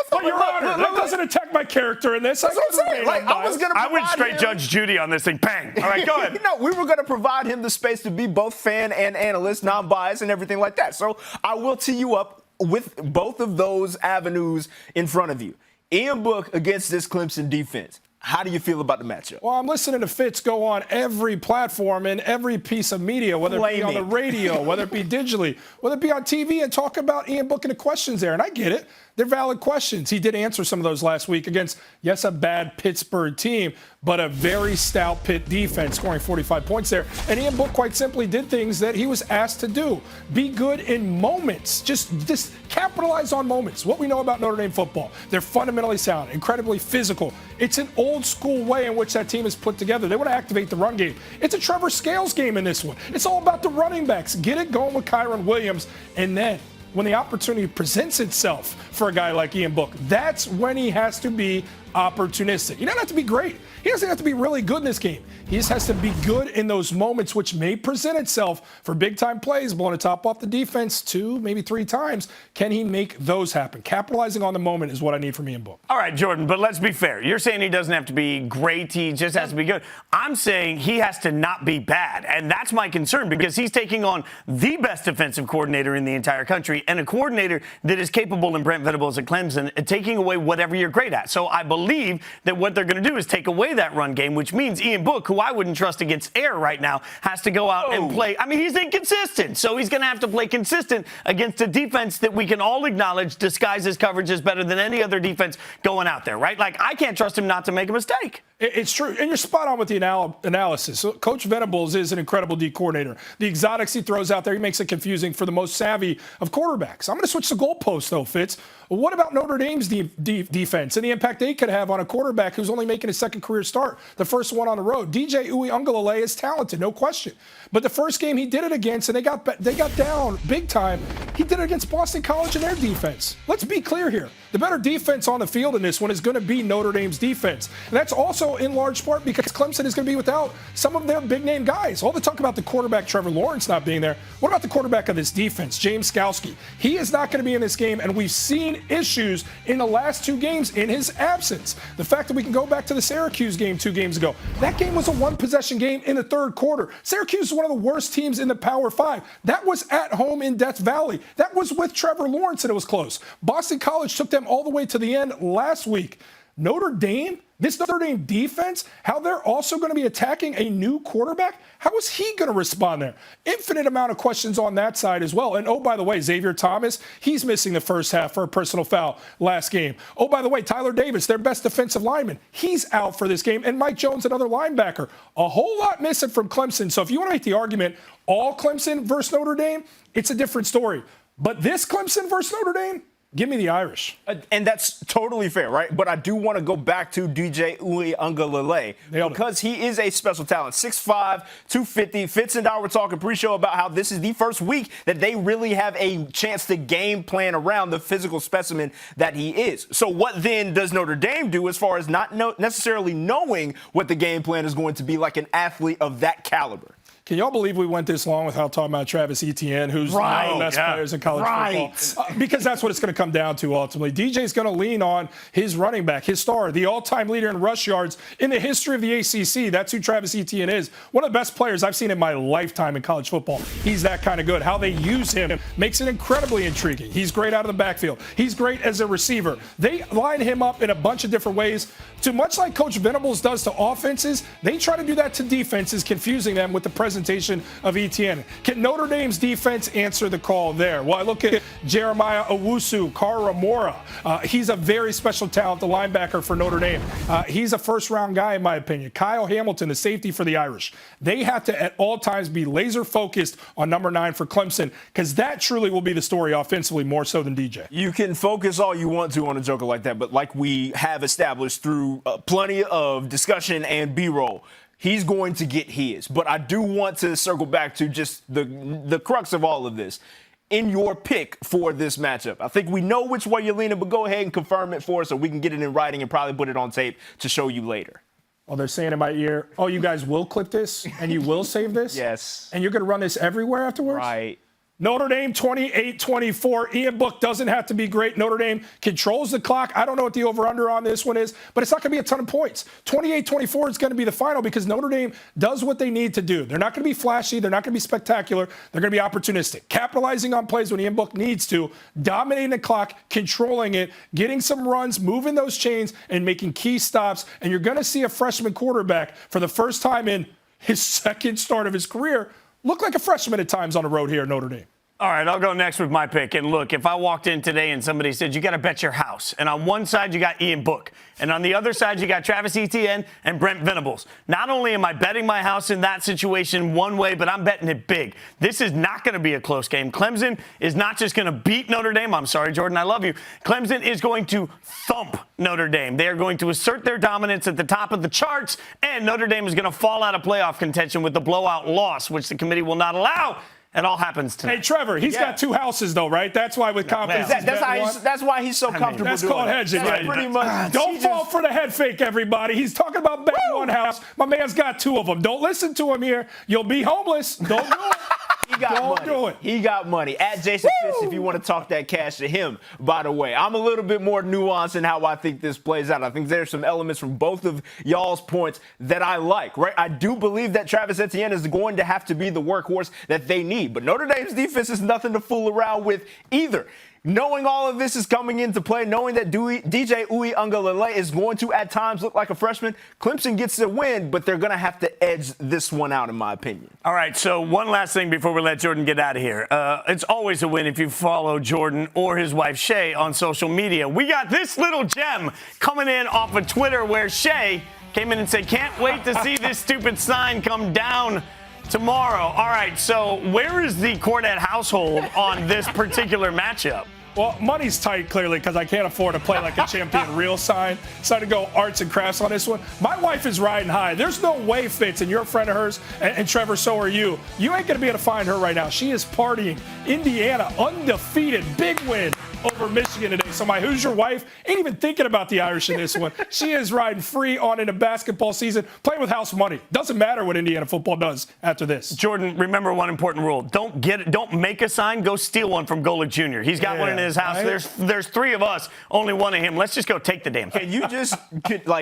But Your Honor, that doesn't attack my character in this. That's what I'm saying. Like, I went straight Judge Judy on this thing. Bang. All right, go ahead. We were going to provide him the space to be both fan and analyst, non-biased, and everything like that. So I will tee you up with both of those avenues in front of you. Ian Book against this Clemson defense. How do you feel about the matchup? Well, I'm listening to Fitz go on every platform and every piece of media, whether it be on the radio, whether it be digitally, whether it be on TV, and talk about Ian Book and the questions there. And I get it. They're valid questions. He did answer some of those last week against, yes, a bad Pittsburgh team, but a very stout Pitt defense, scoring 45 points there. And Ian Book quite simply did things that he was asked to do. Be good in moments. Just capitalize on moments. What we know about Notre Dame football, they're fundamentally sound, incredibly physical. It's an old school way in which that team is put together. They want to activate the run game. It's a Trevor Scales game in this one. It's all about the running backs. Get it going with Kyron Williams, and then when the opportunity presents itself for a guy like Ian Book, that's when he has to be opportunistic. He doesn't have to be great. He doesn't have to be really good in this game. He just has to be good in those moments which may present itself for big-time plays, blowing a top off the defense 2, maybe 3 times. Can he make those happen? Capitalizing on the moment is what I need from Ian Book. All right, Jordan, but let's be fair. You're saying he doesn't have to be great. He just has to be good. I'm saying he has to not be bad, and that's my concern because he's taking on the best defensive coordinator in the entire country and a coordinator that is capable in Brent Venables at Clemson at taking away whatever you're great at. So I believe that what they're going to do is take away that run game, which means Ian Book, who I wouldn't trust against air right now, has to go out and play. I mean, he's inconsistent, so he's going to have to play consistent against a defense that we can all acknowledge disguises coverages better than any other defense going out there, right? Like, I can't trust him not to make a mistake. It's true, and you're spot on with the analysis. So Coach Venables is an incredible D coordinator. The exotics he throws out there, he makes it confusing for the most savvy of quarterbacks. I'm going to switch the goalposts, though, Fitz. What about Notre Dame's defense and the impact they could have on a quarterback who's only making his second career start, the first one on the road? DJ Uiagalelei is talented, no question. But the first game he did it against, and they got down big time, he did it against Boston College and their defense. Let's be clear here. The better defense on the field in this one is going to be Notre Dame's defense. And that's also in large part because Clemson is going to be without some of their big-name guys. All the talk about the quarterback, Treavor Lawrence, not being there. What about the quarterback of this defense, James Skalski? He is not going to be in this game, and we've seen issues in the last 2 games in his absence. The fact that we can go back to the Syracuse game 2 games ago, that game was a one-possession game in the third quarter. Syracuse is one of the worst teams in the Power 5. That was at home in Death Valley. That was with Treavor Lawrence, and it was close. Boston College took them all the way to the end last week. Notre Dame, this Notre Dame defense, how they're also going to be attacking a new quarterback, how is he going to respond there? Infinite amount of questions on that side as well. And oh, by the way, Xavier Thomas, he's missing the first half for a personal foul last game. Oh, by the way, Tyler Davis, their best defensive lineman, he's out for this game. And Mike Jones, another linebacker. A whole lot missing from Clemson. So if you want to make the argument, all Clemson versus Notre Dame, it's a different story. But this Clemson versus Notre Dame, give me the Irish. And that's totally fair, right? But I do want to go back to DJ Uiagalelei because he is a special talent. 6'5", 250. Fitz and I were talking pre-show about how this is the first week that they really have a chance to game plan around the physical specimen that he is. So what then does Notre Dame do as far as not necessarily knowing what the game plan is going to be like an athlete of that caliber? Can y'all believe we went this long without talking about Travis Etienne, who's one of the best players in college football? Because that's what it's going to come down to ultimately. DJ's going to lean on his running back, his star, the all-time leader in rush yards in the history of the ACC. That's who Travis Etienne is. One of the best players I've seen in my lifetime in college football. He's that kind of good. How they use him makes it incredibly intriguing. He's great out of the backfield. He's great as a receiver. They line him up in a bunch of different ways. To much like Coach Venables does to offenses, they try to do that to defenses, confusing them with the presentation of Etienne. Can Notre Dame's defense answer the call there? Well, I look at Jeremiah Owusu Karamora. He's a very special talent, the linebacker for Notre Dame. He's a first-round guy, in my opinion. Kyle Hamilton, the safety for the Irish. They have to, at all times, be laser-focused on number 9 for Clemson, because that truly will be the story offensively, more so than DJ. You can focus all you want to on a joker like that, but like we have established through plenty of discussion and B-roll, he's going to get his. But I do want to circle back to just the crux of all of this. In your pick for this matchup, I think we know which way you're leaning, but go ahead and confirm it for us so we can get it in writing and probably put it on tape to show you later. Oh, they're saying in my ear, oh, you guys will clip this and you will save this? Yes. And you're going to run this everywhere afterwards? Right. Notre Dame 28-24. Ian Book doesn't have to be great. Notre Dame controls the clock. I don't know what the over-under on this one is, but it's not going to be a ton of points. 28-24 is going to be the final because Notre Dame does what they need to do. They're not going to be flashy. They're not going to be spectacular. They're going to be opportunistic, capitalizing on plays when Ian Book needs to, dominating the clock, controlling it, getting some runs, moving those chains, and making key stops. And you're going to see a freshman quarterback for the first time in his second start of his career look like a freshman at times on the road here at Notre Dame. All right, I'll go next with my pick. And look, if I walked in today and somebody said, you got to bet your house, and on one side you got Ian Book, and on the other side you got Travis Etienne and Brent Venables. Not only am I betting my house in that situation one way, but I'm betting it big. This is not going to be a close game. Clemson is not just going to beat Notre Dame. I'm sorry, Jordan, I love you. Clemson is going to thump Notre Dame. They are going to assert their dominance at the top of the charts, and Notre Dame is going to fall out of playoff contention with the blowout loss, which the committee will not allow. It all happens tonight. Hey, Treavor, he's got 2 houses, though, right? That's why with confidence. That's why he's so comfortable That's doing called hedging. That's pretty much. Don't fall for the head fake, everybody. He's talking about betting 1 house. My man's got 2 of them. Don't listen to him here. You'll be homeless. Don't do it. Don't do it. He got money. At Jason Fitz, if you want to talk that cash to him, by the way. I'm a little bit more nuanced in how I think this plays out. I think there's some elements from both of y'all's points that I like, right? I do believe that Travis Etienne is going to have to be the workhorse that they need. But Notre Dame's defense is nothing to fool around with either. Knowing all of this is coming into play, knowing that DJ Uiagalelei is going to at times look like a freshman, Clemson gets the win, but they're going to have to edge this one out, in my opinion. All right, so one last thing before we let Jordan get out of here. It's always a win if you follow Jordan or his wife Shay on social media. We got this little gem coming in off of Twitter where Shay came in and said, can't wait to see this stupid sign come down tomorrow. All right, so where is the Cornette household on this particular matchup? Well, money's tight, clearly, because I can't afford to play like a champion real sign. So to go arts and crafts on this one. My wife is riding high. There's no way, Fitz, and you're a friend of hers, and Treavor, so are you. You ain't going to be able to find her right now. She is partying. Indiana, undefeated, big win over Michigan today. So my Hoosier wife ain't even thinking about the Irish in this one. She is riding free on into basketball season, playing with house money. Doesn't matter what Indiana football does after this. Jordan, remember one important rule. Don't make a sign. Go steal one from Golick Jr. He's got one in his house. Right? There's 3 of us, only one of him. Let's just go take the damn thing. Can you just,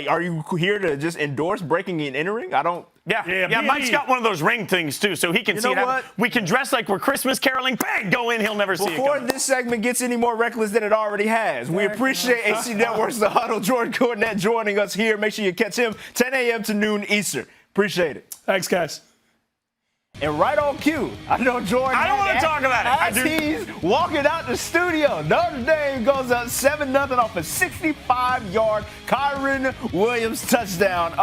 are you here to just endorse breaking and entering? I don't. Yeah, Mike's got one of those ring things, too, so he can see it. We can dress like we're Christmas caroling. Bang, go in. He'll never see it. Before this segment gets any more reckless than it already has, we appreciate AC Network's The Huddle. Jordan Cornette joining us here. Make sure you catch him 10 a.m. to noon Eastern. Appreciate it. Thanks, guys. And right on cue, I know Jordan. I don't want to talk about it. As he's walking out the studio, Notre Dame goes up 7-0 off a 65-yard Kyron Williams touchdown.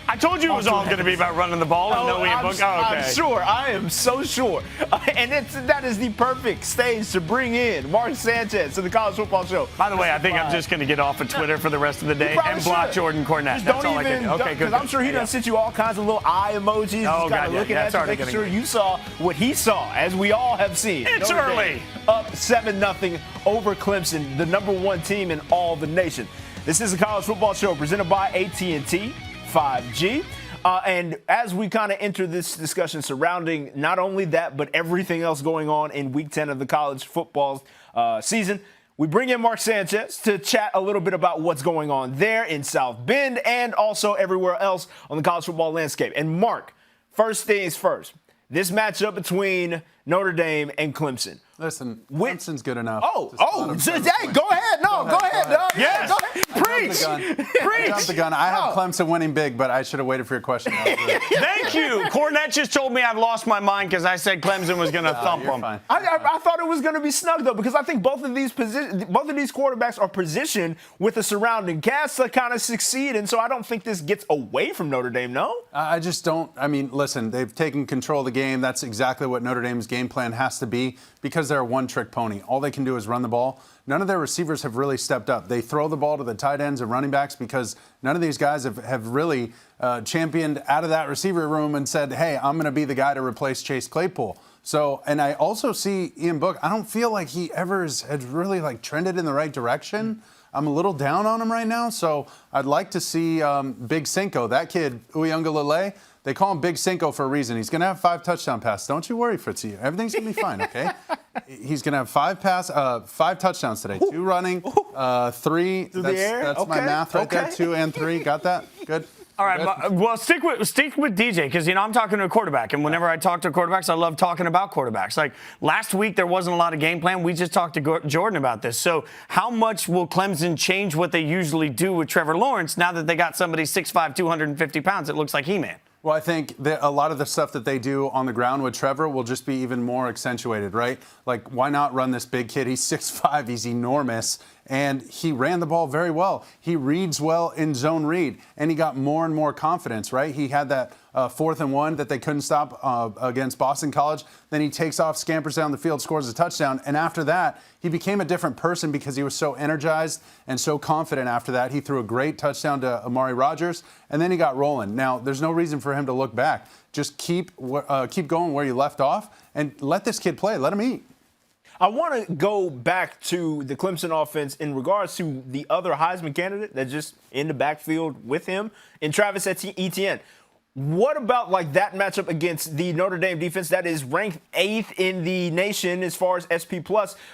I told you it was all going to be about running the ball and no e-book. I'm sure. I am so sure. And that is the perfect stage to bring in Mark Sanchez to the College Football Show. By the way, I think I'm just going to get off of Twitter for the rest of the day and block Jordan Cornette. That's all I can do. Okay, good. Because I'm sure he done sent you all kinds of little eye emojis. Oh, God, looking at you, making sure you saw what he saw, as we all have seen. It's Notre early. Dame up 7-0 over Clemson, the #1 team in all the nation. This is a College Football Show presented by AT&T 5G. And as we kind of enter this discussion surrounding not only that, but everything else going on in Week 10 of the college football season, we bring in Mark Sanchez to chat a little bit about what's going on there in South Bend and also everywhere else on the college football landscape. And Mark, first things first, this matchup between Notre Dame and Clemson. Listen, Clemson's good enough. Go ahead. Go ahead. Yes. Go ahead. Preach. I jumped the gun. I have Clemson winning big, but I should have waited for your question. Thank you. Cornette just told me I've lost my mind because I said Clemson was going to thump them. I thought it was going to be snug, though, because I think both of these quarterbacks are positioned with the surrounding cast to kind of succeed, and so I don't think this gets away from Notre Dame, no? I just don't. I mean, listen, they've taken control of the game. That's exactly what Notre Dame's game plan has to be because they're a one-trick pony. All they can do is run the ball. None of their receivers have really stepped up. They throw the ball to the tight ends and running backs because none of these guys have really championed out of that receiver room and said, hey, I'm going to be the guy to replace Chase Claypool. So, and I also see Ian Book. I don't feel like he ever has really like trended in the right direction. I'm a little down on him right now. So I'd like to see Big Cinco, that kid, Uiagalelei. They call him Big Cinco for a reason. He's going to have 5 touchdown passes. Don't you worry, Fitzy. Everything's going to be fine, okay? He's going to have 5 touchdowns today. 2 running, 3. Through the air? That's my math right there. 2 and 3. Got that? Good. All right, well, stick with DJ because, I'm talking to a quarterback, and whenever I talk to quarterbacks, I love talking about quarterbacks. Like last week, there wasn't a lot of game plan. We just talked to Jordan about this. So how much will Clemson change what they usually do with Trevor Lawrence now that they got somebody 6'5", 250 pounds? It looks like He-Man. Well, I think that a lot of the stuff that they do on the ground with Treavor will just be even more accentuated, right? Like, why not run this big kid? He's 6'5", he's enormous, and he ran the ball very well. He reads well in zone read, and he got more and more confidence, right? He had that 4th and 1 that they couldn't stop against Boston College. Then he takes off, scampers down the field, scores a touchdown, and after that, he became a different person because he was so energized and so confident after that. He threw a great touchdown to Amari Rodgers, and then he got rolling. Now, there's no reason for him to look back. Just keep going where you left off and let this kid play. Let him eat. I want to go back to the Clemson offense in regards to the other Heisman candidate that's just in the backfield with him, and Travis Etienne. What about like that matchup against the Notre Dame defense that is ranked 8th in the nation as far as SP+,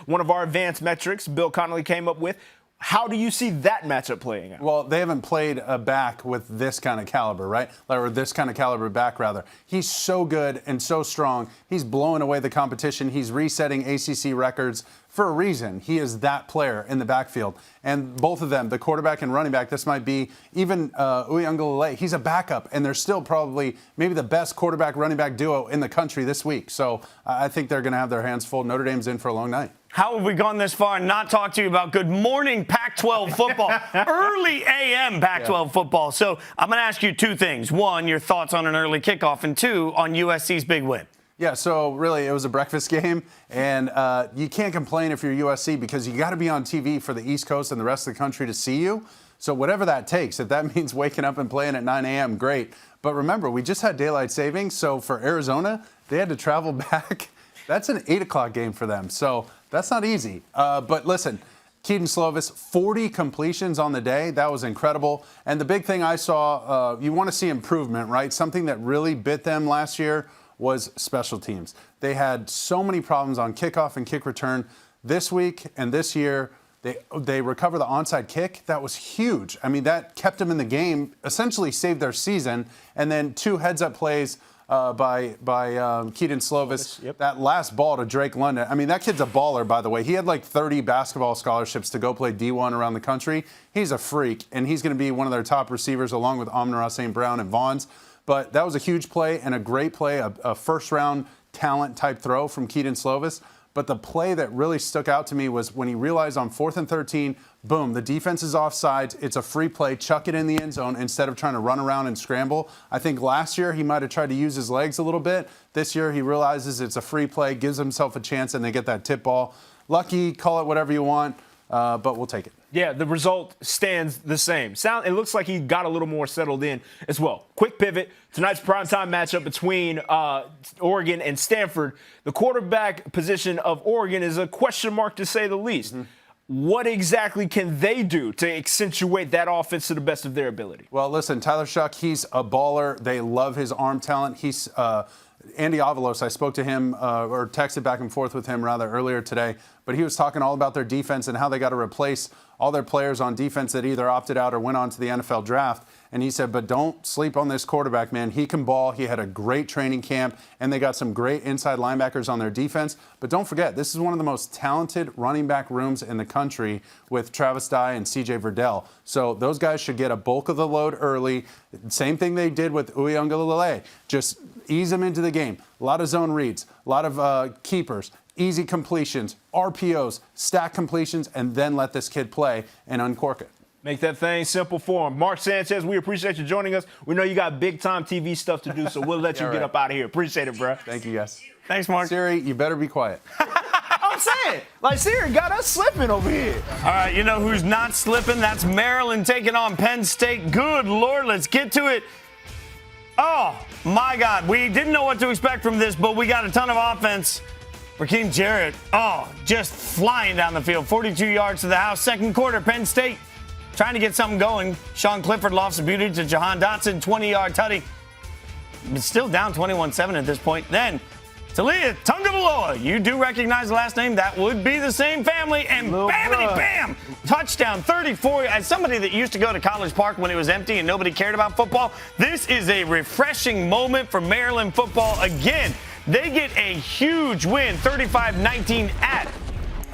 one of our advanced metrics Bill Connolly came up with? How do you see that matchup playing out? Well, they haven't played a back with this kind of caliber, right? Or this kind of caliber back, rather. He's so good and so strong. He's blowing away the competition. He's resetting ACC records for a reason. He is that player in the backfield. And both of them, the quarterback and running back, this might be even Uiagalelei. He's a backup, and they're still probably maybe the best quarterback-running back duo in the country this week. So I think they're going to have their hands full. Notre Dame's in for a long night. How have we gone this far and not talked to you about good morning Pac-12 football, early a.m. Pac-12 football? So I'm going to ask you two things. One, your thoughts on an early kickoff, and two, on USC's big win. Yeah, so really it was a breakfast game, and you can't complain if you're USC because you got to be on TV for the East Coast and the rest of the country to see you. So whatever that takes, if that means waking up and playing at 9 a.m., great. But remember, we just had daylight savings, so for Arizona, they had to travel back. That's an 8 o'clock game for them, so that's not easy. But listen, Kedon Slovis, 40 completions on the day. That was incredible. And the big thing I saw, you want to see improvement, right? Something that really bit them last year was special teams. They had so many problems on kickoff and kick return. This week and this year, they recover the onside kick. That was huge. I mean, that kept them in the game, essentially saved their season. And then 2 heads-up plays by Kedon Slovis. Yep. That last ball to Drake London. I mean, that kid's a baller, by the way. He had like 30 basketball scholarships to go play D1 around the country. He's a freak, and he's going to be one of their top receivers along with Amon-Ra St. Brown and Vaughns. But that was a huge play and a great play, a first-round talent-type throw from Kedon Slovis. But the play that really stuck out to me was when he realized on 4th and 13, boom, the defense is offside. It's a free play. Chuck it in the end zone instead of trying to run around and scramble. I think last year he might have tried to use his legs a little bit. This year he realizes it's a free play, gives himself a chance, and they get that tip ball. Lucky, call it whatever you want, but we'll take it. Yeah, the result stands the same. It looks like he got a little more settled in as well. Quick pivot. Tonight's primetime matchup between Oregon and Stanford. The quarterback position of Oregon is a question mark, to say the least. Mm-hmm. What exactly can they do to accentuate that offense to the best of their ability? Well, listen, Tyler Shuck, he's a baller. They love his arm talent. He's Andy Avalos, I spoke to him or texted back and forth with him rather earlier today, but he was talking all about their defense and how they got to replace all their players on defense that either opted out or went on to the NFL draft. And he said, but don't sleep on this quarterback, man. He can ball. He had a great training camp, and they got some great inside linebackers on their defense. But don't forget, this is one of the most talented running back rooms in the country with Travis Dye and C.J. Verdell. So those guys should get a bulk of the load early. Same thing they did with Uiagalelei. Just ease them into the game. A lot of zone reads, a lot of keepers, easy completions, RPOs, stack completions, and then let this kid play and uncork it. Make that thing simple for him. Mark Sanchez, we appreciate you joining us. We know you got big-time TV stuff to do, so we'll let you get up out of here. Appreciate it, bro. Thank you, guys. Thanks, Mark. Siri, you better be quiet. I'm saying, like, Siri got us slipping over here. All right, you know who's not slipping? That's Maryland taking on Penn State. Good Lord, let's get to it. Oh, my God. We didn't know what to expect from this, but we got a ton of offense. Raheem Jarrett, just flying down the field. 42 yards to the house. Second quarter, Penn State trying to get something going. Sean Clifford lofts a beauty to Jahan Dotson, 20-yard tutty. It's still down 21-7 at this point. Then, Talia Tungavaloa. You do recognize the last name. That would be the same family. And bam! Touchdown, 34. As somebody that used to go to College Park when it was empty and nobody cared about football, this is a refreshing moment for Maryland football again. They get a huge win, 35-19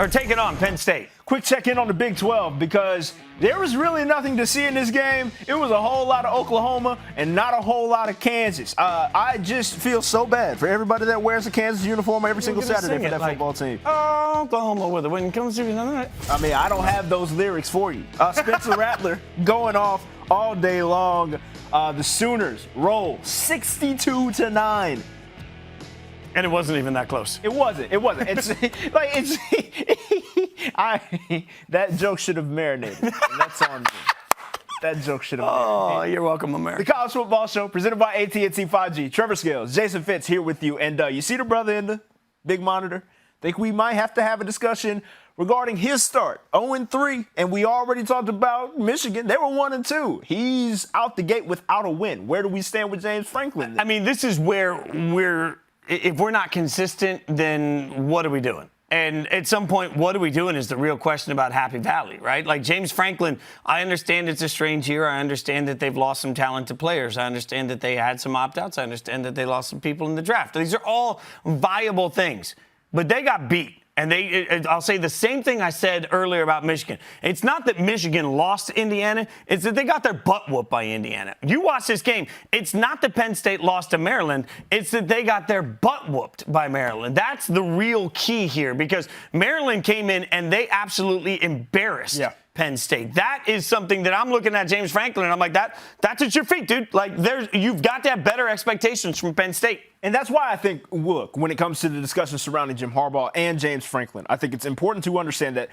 taking on Penn State. Quick check-in on the Big 12 because there was really nothing to see in this game. It was a whole lot of Oklahoma and not a whole lot of Kansas. I just feel so bad for everybody that wears a Kansas uniform every single Saturday for that football team. Oh, Oklahoma with a win comes through another night. I mean, I don't have those lyrics for you. Spencer Rattler going off all day long. The Sooners roll 62-9. And it wasn't even that close. It wasn't. It's that joke should have marinated. And that's on me. That joke should have been. Oh, you're welcome, America. The College Football Show, presented by AT&T 5G. Treavor Scales, Jason Fitz here with you. And you see the brother in the big monitor? Think we might have to have a discussion regarding his start. 0-3, and we already talked about Michigan. They were 1-2. He's out the gate without a win. Where do we stand with James Franklin? I mean, this is where if we're not consistent, then what are we doing? And at some point, what are we doing is the real question about Happy Valley, right? Like James Franklin, I understand it's a strange year. I understand that they've lost some talented players. I understand that they had some opt-outs. I understand that they lost some people in the draft. These are all viable things. But they got beat. And I'll say the same thing I said earlier about Michigan. It's not that Michigan lost to Indiana. It's that they got their butt whooped by Indiana. You watch this game. It's not that Penn State lost to Maryland. It's that they got their butt whooped by Maryland. That's the real key here because Maryland came in and they absolutely embarrassed Penn State. That is something that I'm looking at James Franklin and I'm like, that's at your feet, dude. Like, you've got to have better expectations from Penn State. And that's why I think, look, when it comes to the discussion surrounding Jim Harbaugh and James Franklin, I think it's important to understand that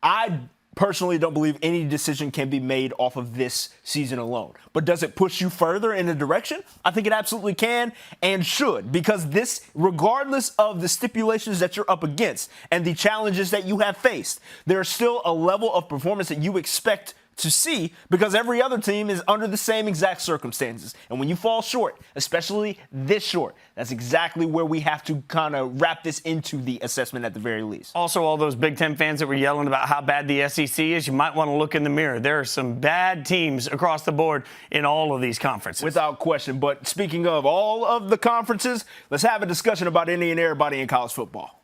I personally don't believe any decision can be made off of this season alone. But does it push you further in a direction? I think it absolutely can and should, because this, regardless of the stipulations that you're up against and the challenges that you have faced, there's still a level of performance that you expect to see because every other team is under the same exact circumstances. And when you fall short, especially this short, that's exactly where we have to kind of wrap this into the assessment at the very least. Also, all those Big Ten fans that were yelling about how bad the SEC is, you might want to look in the mirror. There are some bad teams across the board in all of these conferences. Without question. But speaking of all of the conferences, let's have a discussion about any and everybody in college football.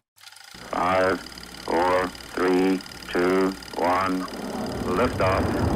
5, 4, 3, 2, 1, liftoff.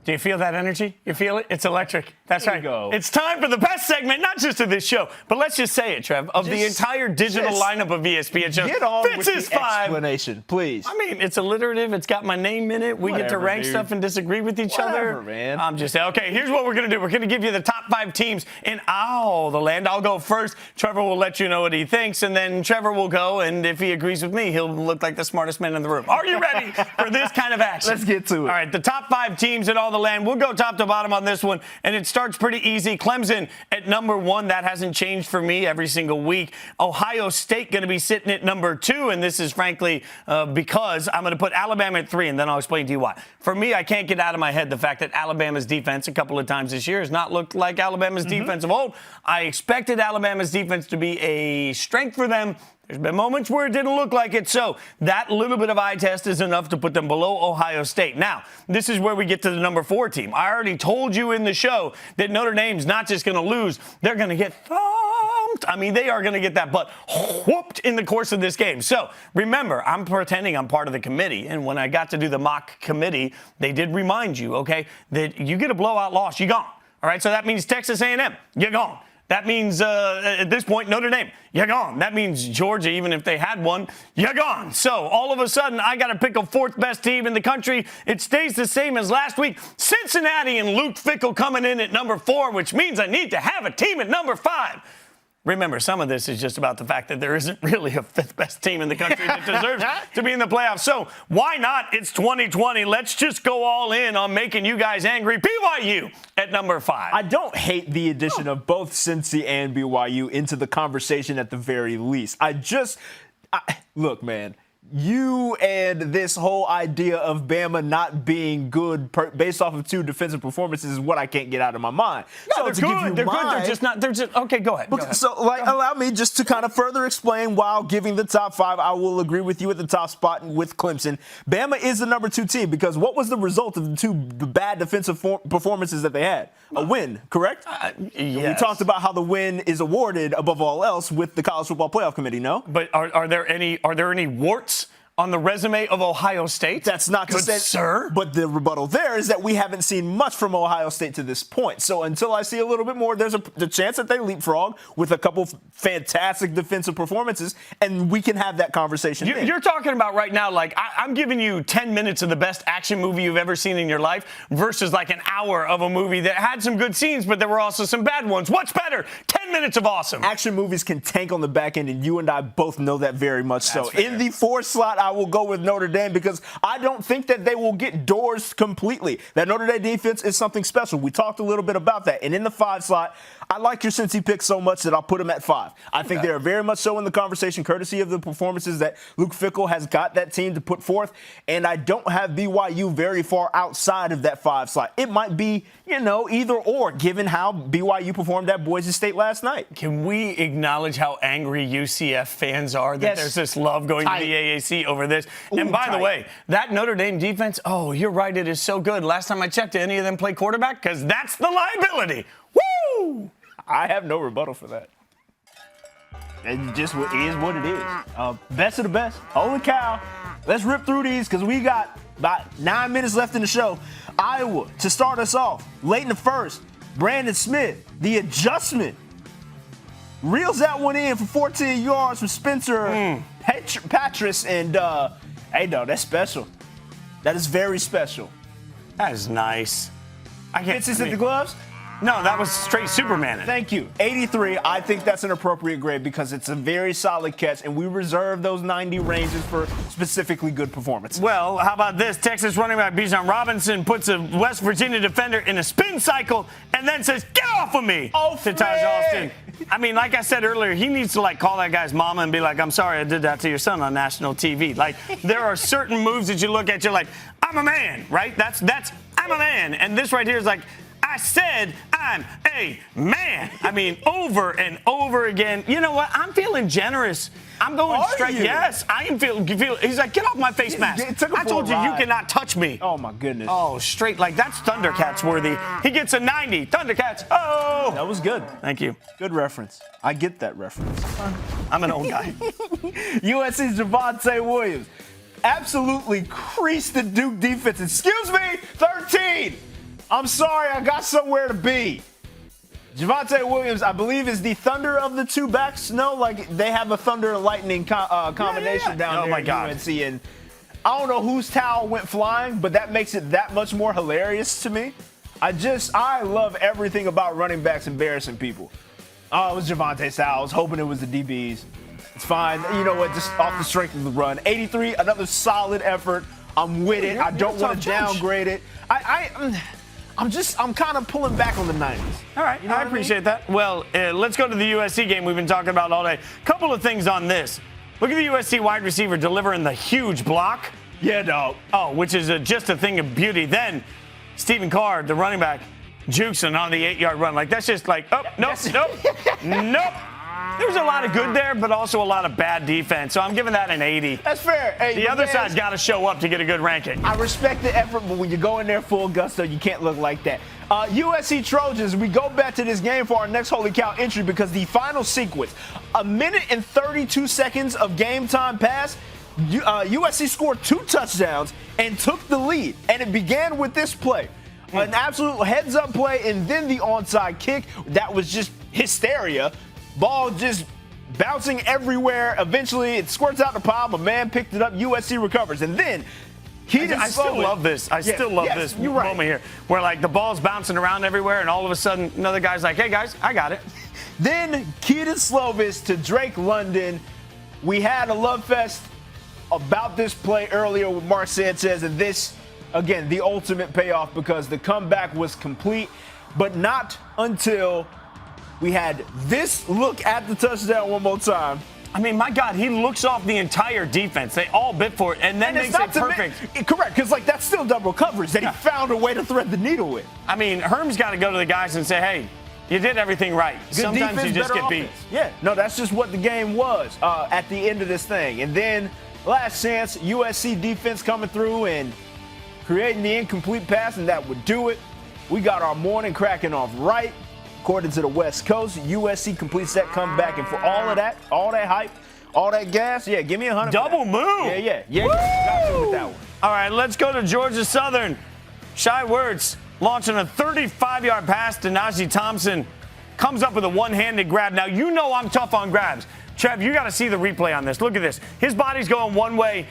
Do you feel that energy? You feel it? It's electric. That's right. Go. It's time for the best segment, not just of this show, but let's just say it, Trev, of the entire digital lineup of ESPN shows. Get on Fitz with is the 5. explanation, please. I mean, it's alliterative. It's got my name in it. We get to rank stuff and disagree with each other. Man. I'm just saying. Okay, here's what we're going to do. We're going to give you the top 5 teams in all the land. I'll go first. Trevor will let you know what he thinks, and then Trevor will go, and if he agrees with me, he'll look like the smartest man in the room. Are you ready for this kind of action? Let's get to it. All right, the top 5 teams in all the land. We'll go top to bottom on this one, and it starts pretty easy. Clemson at number 1. That hasn't changed for me every single week. Ohio State going to be sitting at number 2, and this is frankly because I'm going to put Alabama at 3, and then I'll explain to you why. For me, I can't get out of my head the fact that Alabama's defense a couple of times this year has not looked like Alabama's defense of old. I expected Alabama's defense to be a strength for them. There's been moments where it didn't look like it, so that little bit of eye test is enough to put them below Ohio State. Now, this is where we get to the number 4 team. I already told you in the show that Notre Dame's not just going to lose, they're going to get thumped. I mean, they are going to get that butt whooped in the course of this game. So, remember, I'm pretending I'm part of the committee, and when I got to do the mock committee, they did remind you, okay, that you get a blowout loss, you're gone. All right, so that means Texas A&M, you're gone. That means, at this point, Notre Dame, you're gone. That means Georgia, even if they had one, you're gone. So all of a sudden, I got to pick a 4th best team in the country. It stays the same as last week. Cincinnati and Luke Fickell coming in at number 4, which means I need to have a team at number 5. Remember, some of this is just about the fact that there isn't really a 5th best team in the country that deserves to be in the playoffs. So why not? It's 2020. Let's just go all in on making you guys angry. BYU at number 5. I don't hate the addition of both Cincy and BYU into the conversation at the very least. Look, man. You and this whole idea of Bama not being good based off of 2 defensive performances is what I can't get out of my mind. No, they're good. They're good. They're just not. They're just okay. Go ahead. So, allow me just to kind of further explain. While giving the top 5, I will agree with you at the top spot with Clemson. Bama is the number 2 team because what was the result of the bad defensive performances that they had? A win, correct? Yes. We talked about how the win is awarded above all else with the College Football Playoff Committee. No, but are there any warts on the resume of Ohio State? That's not to say, sir. But the rebuttal there is that we haven't seen much from Ohio State to this point. So until I see a little bit more, there's the chance that they leapfrog with a couple fantastic defensive performances, and we can have that conversation. You're talking about right now, like I'm giving you 10 minutes of the best action movie you've ever seen in your life versus like an hour of a movie that had some good scenes, but there were also some bad ones. What's better, 10 10 minutes of awesome. Action movies can tank on the back end, and you and I both know that very much so. That's fair. In the 4 slot, I will go with Notre Dame because I don't think that they will get doors completely. That Notre Dame defense is something special. We talked a little bit about that. And in the 5 slot, I like your Cincy pick so much that I'll put them at 5. I think they are very much so in the conversation, courtesy of the performances that Luke Fickell has got that team to put forth. And I don't have BYU very far outside of that 5 slot. It might be, either or, given how BYU performed at Boise State last night. Can we acknowledge how angry UCF fans are that there's this love going to the AAC over this? And by the way, that Notre Dame defense, you're right, it is so good. Last time I checked, did any of them play quarterback? Because that's the liability. Woo! I have no rebuttal for that. It just is what it is. Best of the best. Holy cow. Let's rip through these because we got about 9 minutes left in the show. Iowa, to start us off, late in the first, Brandon Smith, the adjustment, reels that one in for 14 yards from Spencer Patras. And, hey, no, that's special. That is very special. That is nice. Fitz hit the gloves? No, that was straight Superman. Thank you. 83, I think that's an appropriate grade because it's a very solid catch, and we reserve those 90 ranges for specifically good performance. Well, how about this? Texas running back Bijan Robinson puts a West Virginia defender in a spin cycle and then says, "Get off of me!" to Taj Austin. I mean, like I said earlier, he needs to call that guy's mama and be like, "I'm sorry I did that to your son on national TV." Like, there are certain moves that you look at, you're like, "I'm a man," right? That's I'm a man. And this right here is like, I said I'm a man. I mean, over and over again. You know what? I'm feeling generous. I'm going straight. You? Yes, I am feeling. He's like, "Get off my face mask." I told you, you cannot touch me. Oh, my goodness. Oh, straight. Like, that's Thundercats worthy. He gets a 90. Thundercats. Oh. That was good. Thank you. Good reference. I get that reference. I'm an old guy. USC's Javonte Williams absolutely creased the Duke defense. Excuse me, 13. I'm sorry, I got somewhere to be. Javonte Williams, I believe, is the thunder of the two backs. No, like they have a thunder and lightning combination down there at UNC. And I don't know whose towel went flying, but that makes it that much more hilarious to me. I love everything about running backs embarrassing people. Oh, it was Javonte's towel. I was hoping it was the DBs. It's fine. You know what? Just off the strength of the run. 83, another solid effort. I'm with it. I don't want to downgrade it. I'm kind of pulling back on the 90s. All right, I appreciate that. Well, let's go to the USC game we've been talking about all day. Couple of things on this. Look at the USC wide receiver delivering the huge block. Yeah, dog. Oh, which is just a thing of beauty. Then Stephen Carr, the running back, Jukson on the 8-yard run. Like, that's just like, nope. There's a lot of good there, but also a lot of bad defense. So I'm giving that an 80. That's fair. Hey, the other side's got to show up to get a good ranking. I respect the effort, but when you go in there full gusto, you can't look like that. USC Trojans, we go back to this game for our next Holy Cow entry because the final sequence, 1 minute and 32 seconds of game time passed. USC scored 2 touchdowns and took the lead. And it began with this play. An absolute heads-up play and then the onside kick. That was just hysteria. Ball just bouncing everywhere. Eventually, it squirts out the pile. A man picked it up. USC recovers. And then I still love this. I still love this moment here where, like, the ball's bouncing around everywhere, and all of a sudden, another guy's like, "Hey, guys, I got it." Then Keaton Slovis to Drake London. We had a love fest about this play earlier with Mark Sanchez, and this, again, the ultimate payoff because the comeback was complete, but not until we had this look at the touchdown one more time. I mean, my God, he looks off the entire defense. They all bit for it, and then makes it perfect. Correct, because, like, that's still double coverage that he found a way to thread the needle with. I mean, Herm's got to go to the guys and say, "Hey, you did everything right." Sometimes you just get beat. Yeah, no, that's just what the game was at the end of this thing. And then, last chance, USC defense coming through and creating the incomplete pass, and that would do it. We got our morning cracking off right. According to the West Coast, USC completes that comeback, and for all that hype, all that gas, yeah, give me 100. Double move. Yeah. Got you with that one. All right, let's go to Georgia Southern. Shy Wirtz launching a 35-yard pass to Najee Thompson. Comes up with a one-handed grab. Now, you know I'm tough on grabs. Trev, you got to see the replay on this. Look at this. His body's going one way.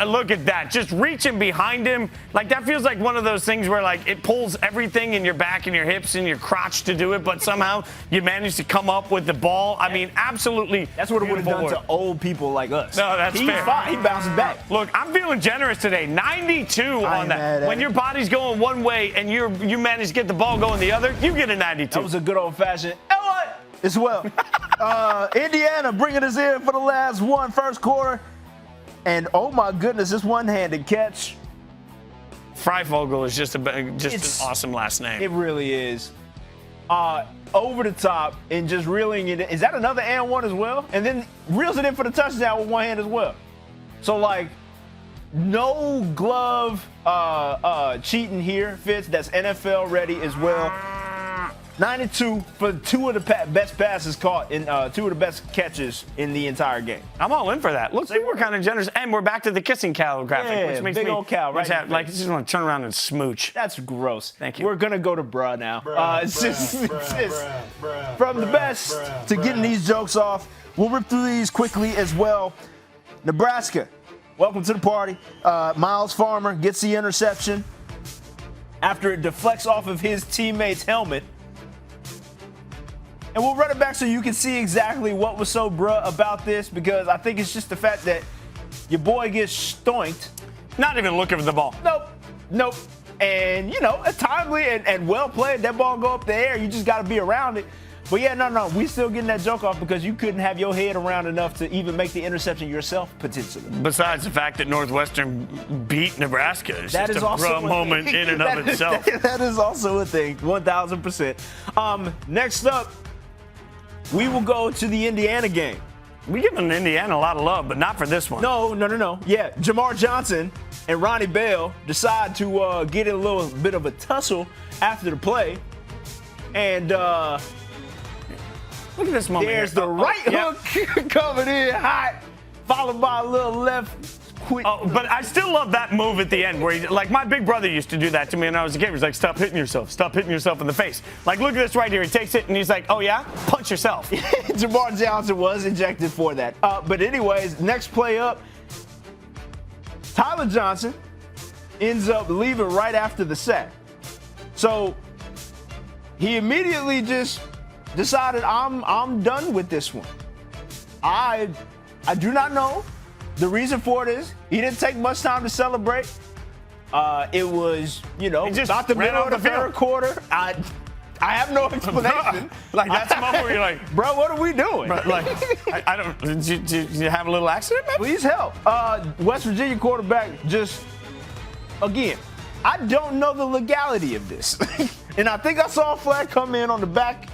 Look at that. Just reaching behind him. Like, that feels like one of those things where, like, it pulls everything in your back and your hips and your crotch to do it, but somehow you manage to come up with the ball. I mean, absolutely. That's what it would have done to old people like us. No, that's fair. He's fine. He bounces back. Look, I'm feeling generous today. 92 on that. When your body's going one way and you manage to get the ball going the other, you get a 92. That was a good old-fashioned as well. Indiana bringing us in for the last first quarter. And, oh, my goodness, this one-handed catch. Freifogel is just an awesome last name. It really is. Over the top and just reeling it in. Is that another and one as well? And then reels it in for the touchdown with one hand as well. So, like, no glove cheating here, Fitz. That's NFL ready as well. 92 for two of the best passes caught in two of the best catches in the entire game. I'm all in for that. Look, we're kind of generous, and we're back to the kissing cow graphic, which makes big me old cow, right? Like, I just want to turn around and smooch. That's gross. Thank you. We're gonna go to bruh now. From the best to getting these jokes off. We'll rip through these quickly as well. Nebraska, welcome to the party. Miles Farmer gets the interception after it deflects off of his teammate's helmet. And we'll run it back so you can see exactly what was so bruh about this, because I think it's just the fact that your boy gets stoinked. Not even looking for the ball. Nope. And, timely and well played. That ball go up the air. You just got to be around it. But, yeah, no. We still getting that joke off because you couldn't have your head around enough to even make the interception yourself, potentially. Besides the fact that Northwestern beat Nebraska. It's that just is a also bruh moment in and of itself. That is also a thing, 1,000%. Next up, we will go to the Indiana game. We give Indiana a lot of love, but not for this one. No. Yeah, Jamar Johnson and Ronnie Bell decide to get in a little bit of a tussle after the play. And look at this moment. There's the right hook coming in hot, followed by a little left. Quick. Oh, but I still love that move at the end where like my big brother used to do that to me when I was a kid. He was like, stop hitting yourself in the face. Like, look at this right here. He takes it and he's like, oh yeah, punch yourself. Jamar Johnson was ejected for that. But anyways, next play up, Tyler Johnson ends up leaving right after the sack. So he immediately just decided, I'm done with this one. I do not know. The reason for it is he didn't take much time to celebrate. It was, about the middle of the third quarter. I have no explanation. Like, that's the moment where you're like, bro, what are we doing? Bro, like, I don't. Did you have a little accident, man? Please help. West Virginia quarterback just, again, I don't know the legality of this. And I think I saw a flag come in on the back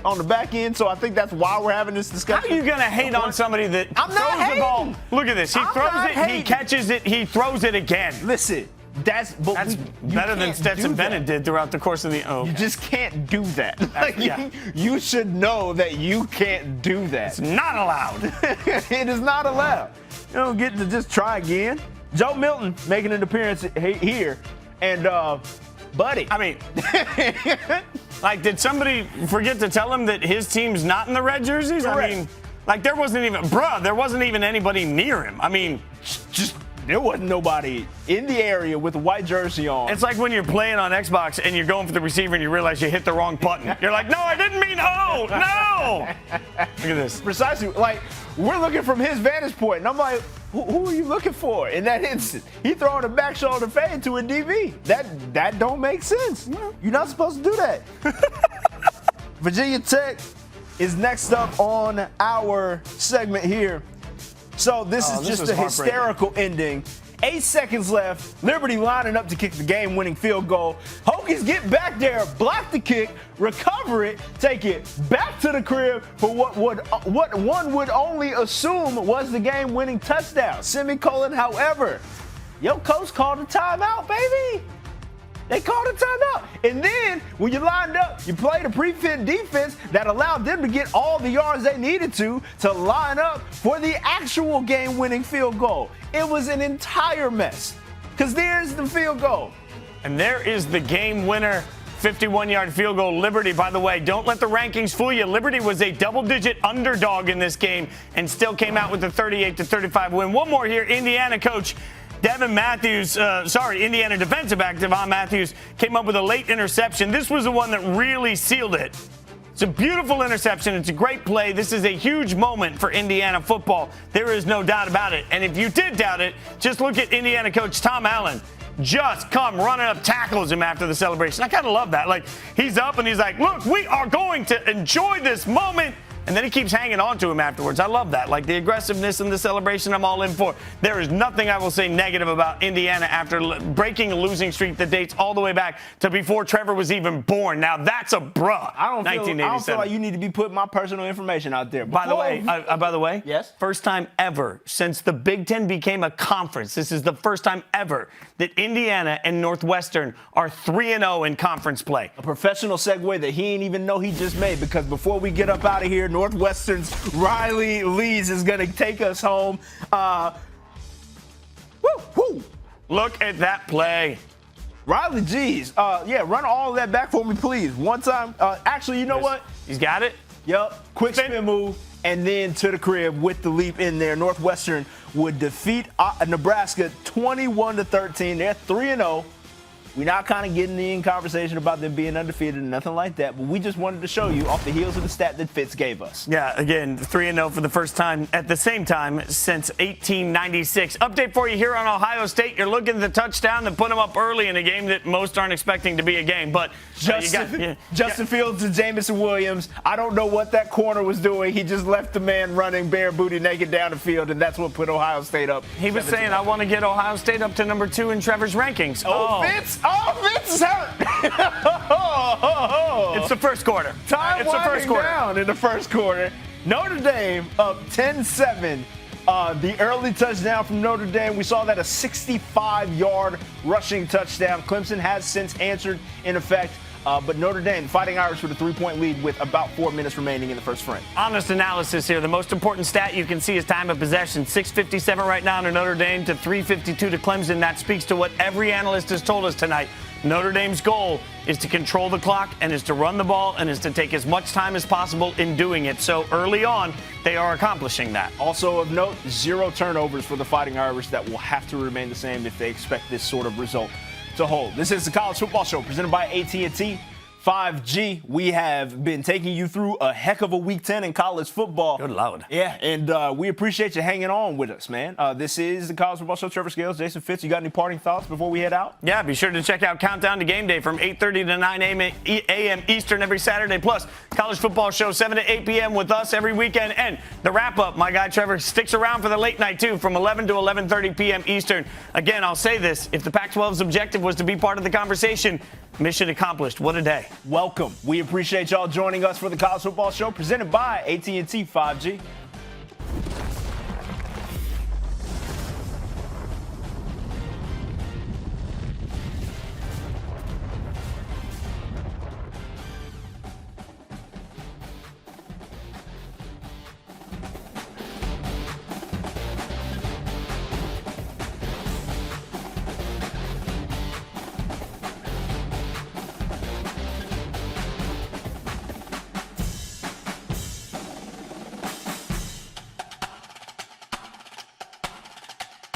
end, so I think that's why we're having this discussion. How are you gonna hate on somebody that throws the ball? Look at this. He throws it, he catches it, he throws it again. Listen, that's better than Stetson Bennett did throughout the course of the. You just can't do that. You should know that you can't do that. It's not allowed. It is not allowed. You don't get to just try again. Joe Milton making an appearance here, and buddy. I mean, like, did somebody forget to tell him that his team's not in the red jerseys? Correct. I mean, like, there wasn't even anybody near him. I mean, there wasn't nobody in the area with a white jersey on. It's like when you're playing on Xbox and you're going for the receiver and you realize you hit the wrong button. You're like, no, I didn't mean no. Look at this. Precisely. Like, we're looking from his vantage point, and I'm like, who are you looking for in that instant? He throwing a back shoulder fade to a DB. That don't make sense. You're not supposed to do that. Virginia Tech is next up on our segment here. So this is just a hysterical ending. 8 seconds left. Liberty lining up to kick the game-winning field goal. Hokies get back there, block the kick, recover it, take it back to the crib for what one would only assume was the game-winning touchdown. Semicolon, however, your coach called a timeout, baby. They called a timeout. And then, when you lined up, you played a pre-fit defense that allowed them to get all the yards they needed to line up for the actual game-winning field goal. It was an entire mess. Because there's the field goal. And there is the game winner 51-yard field goal. Liberty, by the way, don't let the rankings fool you. Liberty was a double-digit underdog in this game and still came out with a 38-35 win. One more here. Indiana coach Indiana defensive back Devon Matthews came up with a late interception. This was the one that really sealed it. It's a beautiful interception. It's a great play. This is a huge moment for Indiana football. There is no doubt about it. And if you did doubt it, just look at Indiana coach Tom Allen. Just come running up, tackles him after the celebration. I kind of love that. Like, he's up and he's like, look, we are going to enjoy this moment. And then he keeps hanging on to him afterwards. I love that. Like, the aggressiveness and the celebration, I'm all in for. There is nothing I will say negative about Indiana after breaking a losing streak that dates all the way back to before Treavor was even born. Now, that's a bruh. I don't feel like you need to be putting my personal information out there. By the way, yes? First time ever since the Big Ten became a conference. This is the first time ever that Indiana and Northwestern are 3-0 in conference play. A professional segue that he ain't even know he just made, because before we get up out of here, Northwestern's Riley Lees is going to take us home. Look at that play. Riley, geez. Run all of that back for me, please. One time. Actually, you know what? He's got it. Yep. Quick spin move, and then to the crib with the leap in there. Northwestern would defeat Nebraska 21-13. They're 3-0. We're not kind of getting in conversation about them being undefeated and nothing like that, but we just wanted to show you off the heels of the stat that Fitz gave us. Yeah, again, 3-0 for the first time at the same time since 1896. Update for you here on Ohio State. You're looking at the touchdown that put them up early in a game that most aren't expecting to be a game. But Justin Fields and Jamison Williams, I don't know what that corner was doing. He just left the man running bare booty naked down the field, and that's what put Ohio State up. He was saying, I want to get Ohio State up to number 2 in Trevor's rankings. Fitz! Fitz is hurt. It's the first quarter. Time winding down in the first quarter. Notre Dame up 10-7. The early touchdown from Notre Dame, we saw that a 65-yard rushing touchdown. Clemson has since answered in effect. But Notre Dame, Fighting Irish, with a 3-point lead with about 4 minutes remaining in the first frame. Honest analysis here. The most important stat you can see is time of possession. 6:57 right now to Notre Dame to 3:52 to Clemson. That speaks to what every analyst has told us tonight. Notre Dame's goal is to control the clock and is to run the ball and is to take as much time as possible in doing it. So early on, they are accomplishing that. Also of note, 0 turnovers for the Fighting Irish. That will have to remain the same if they expect this sort of result to hold. This is the College Football Show presented by AT&T 5G. We have been taking you through a heck of a Week 10 in college football. Good Lord. Yeah, and we appreciate you hanging on with us, man. This is the College Football Show. Treavor Scales, Jason Fitz, you got any parting thoughts before we head out? Yeah, be sure to check out Countdown to Game Day from 8:30 to 9 a.m. Eastern every Saturday. Plus, College Football Show 7 to 8 p.m. with us every weekend. And the wrap-up, my guy Treavor sticks around for the late night, too, from 11 to 11:30 p.m. Eastern. Again, I'll say this. If the Pac-12's objective was to be part of the conversation, mission accomplished. What a day. Welcome. We appreciate y'all joining us for the College Football Show presented by AT&T 5G.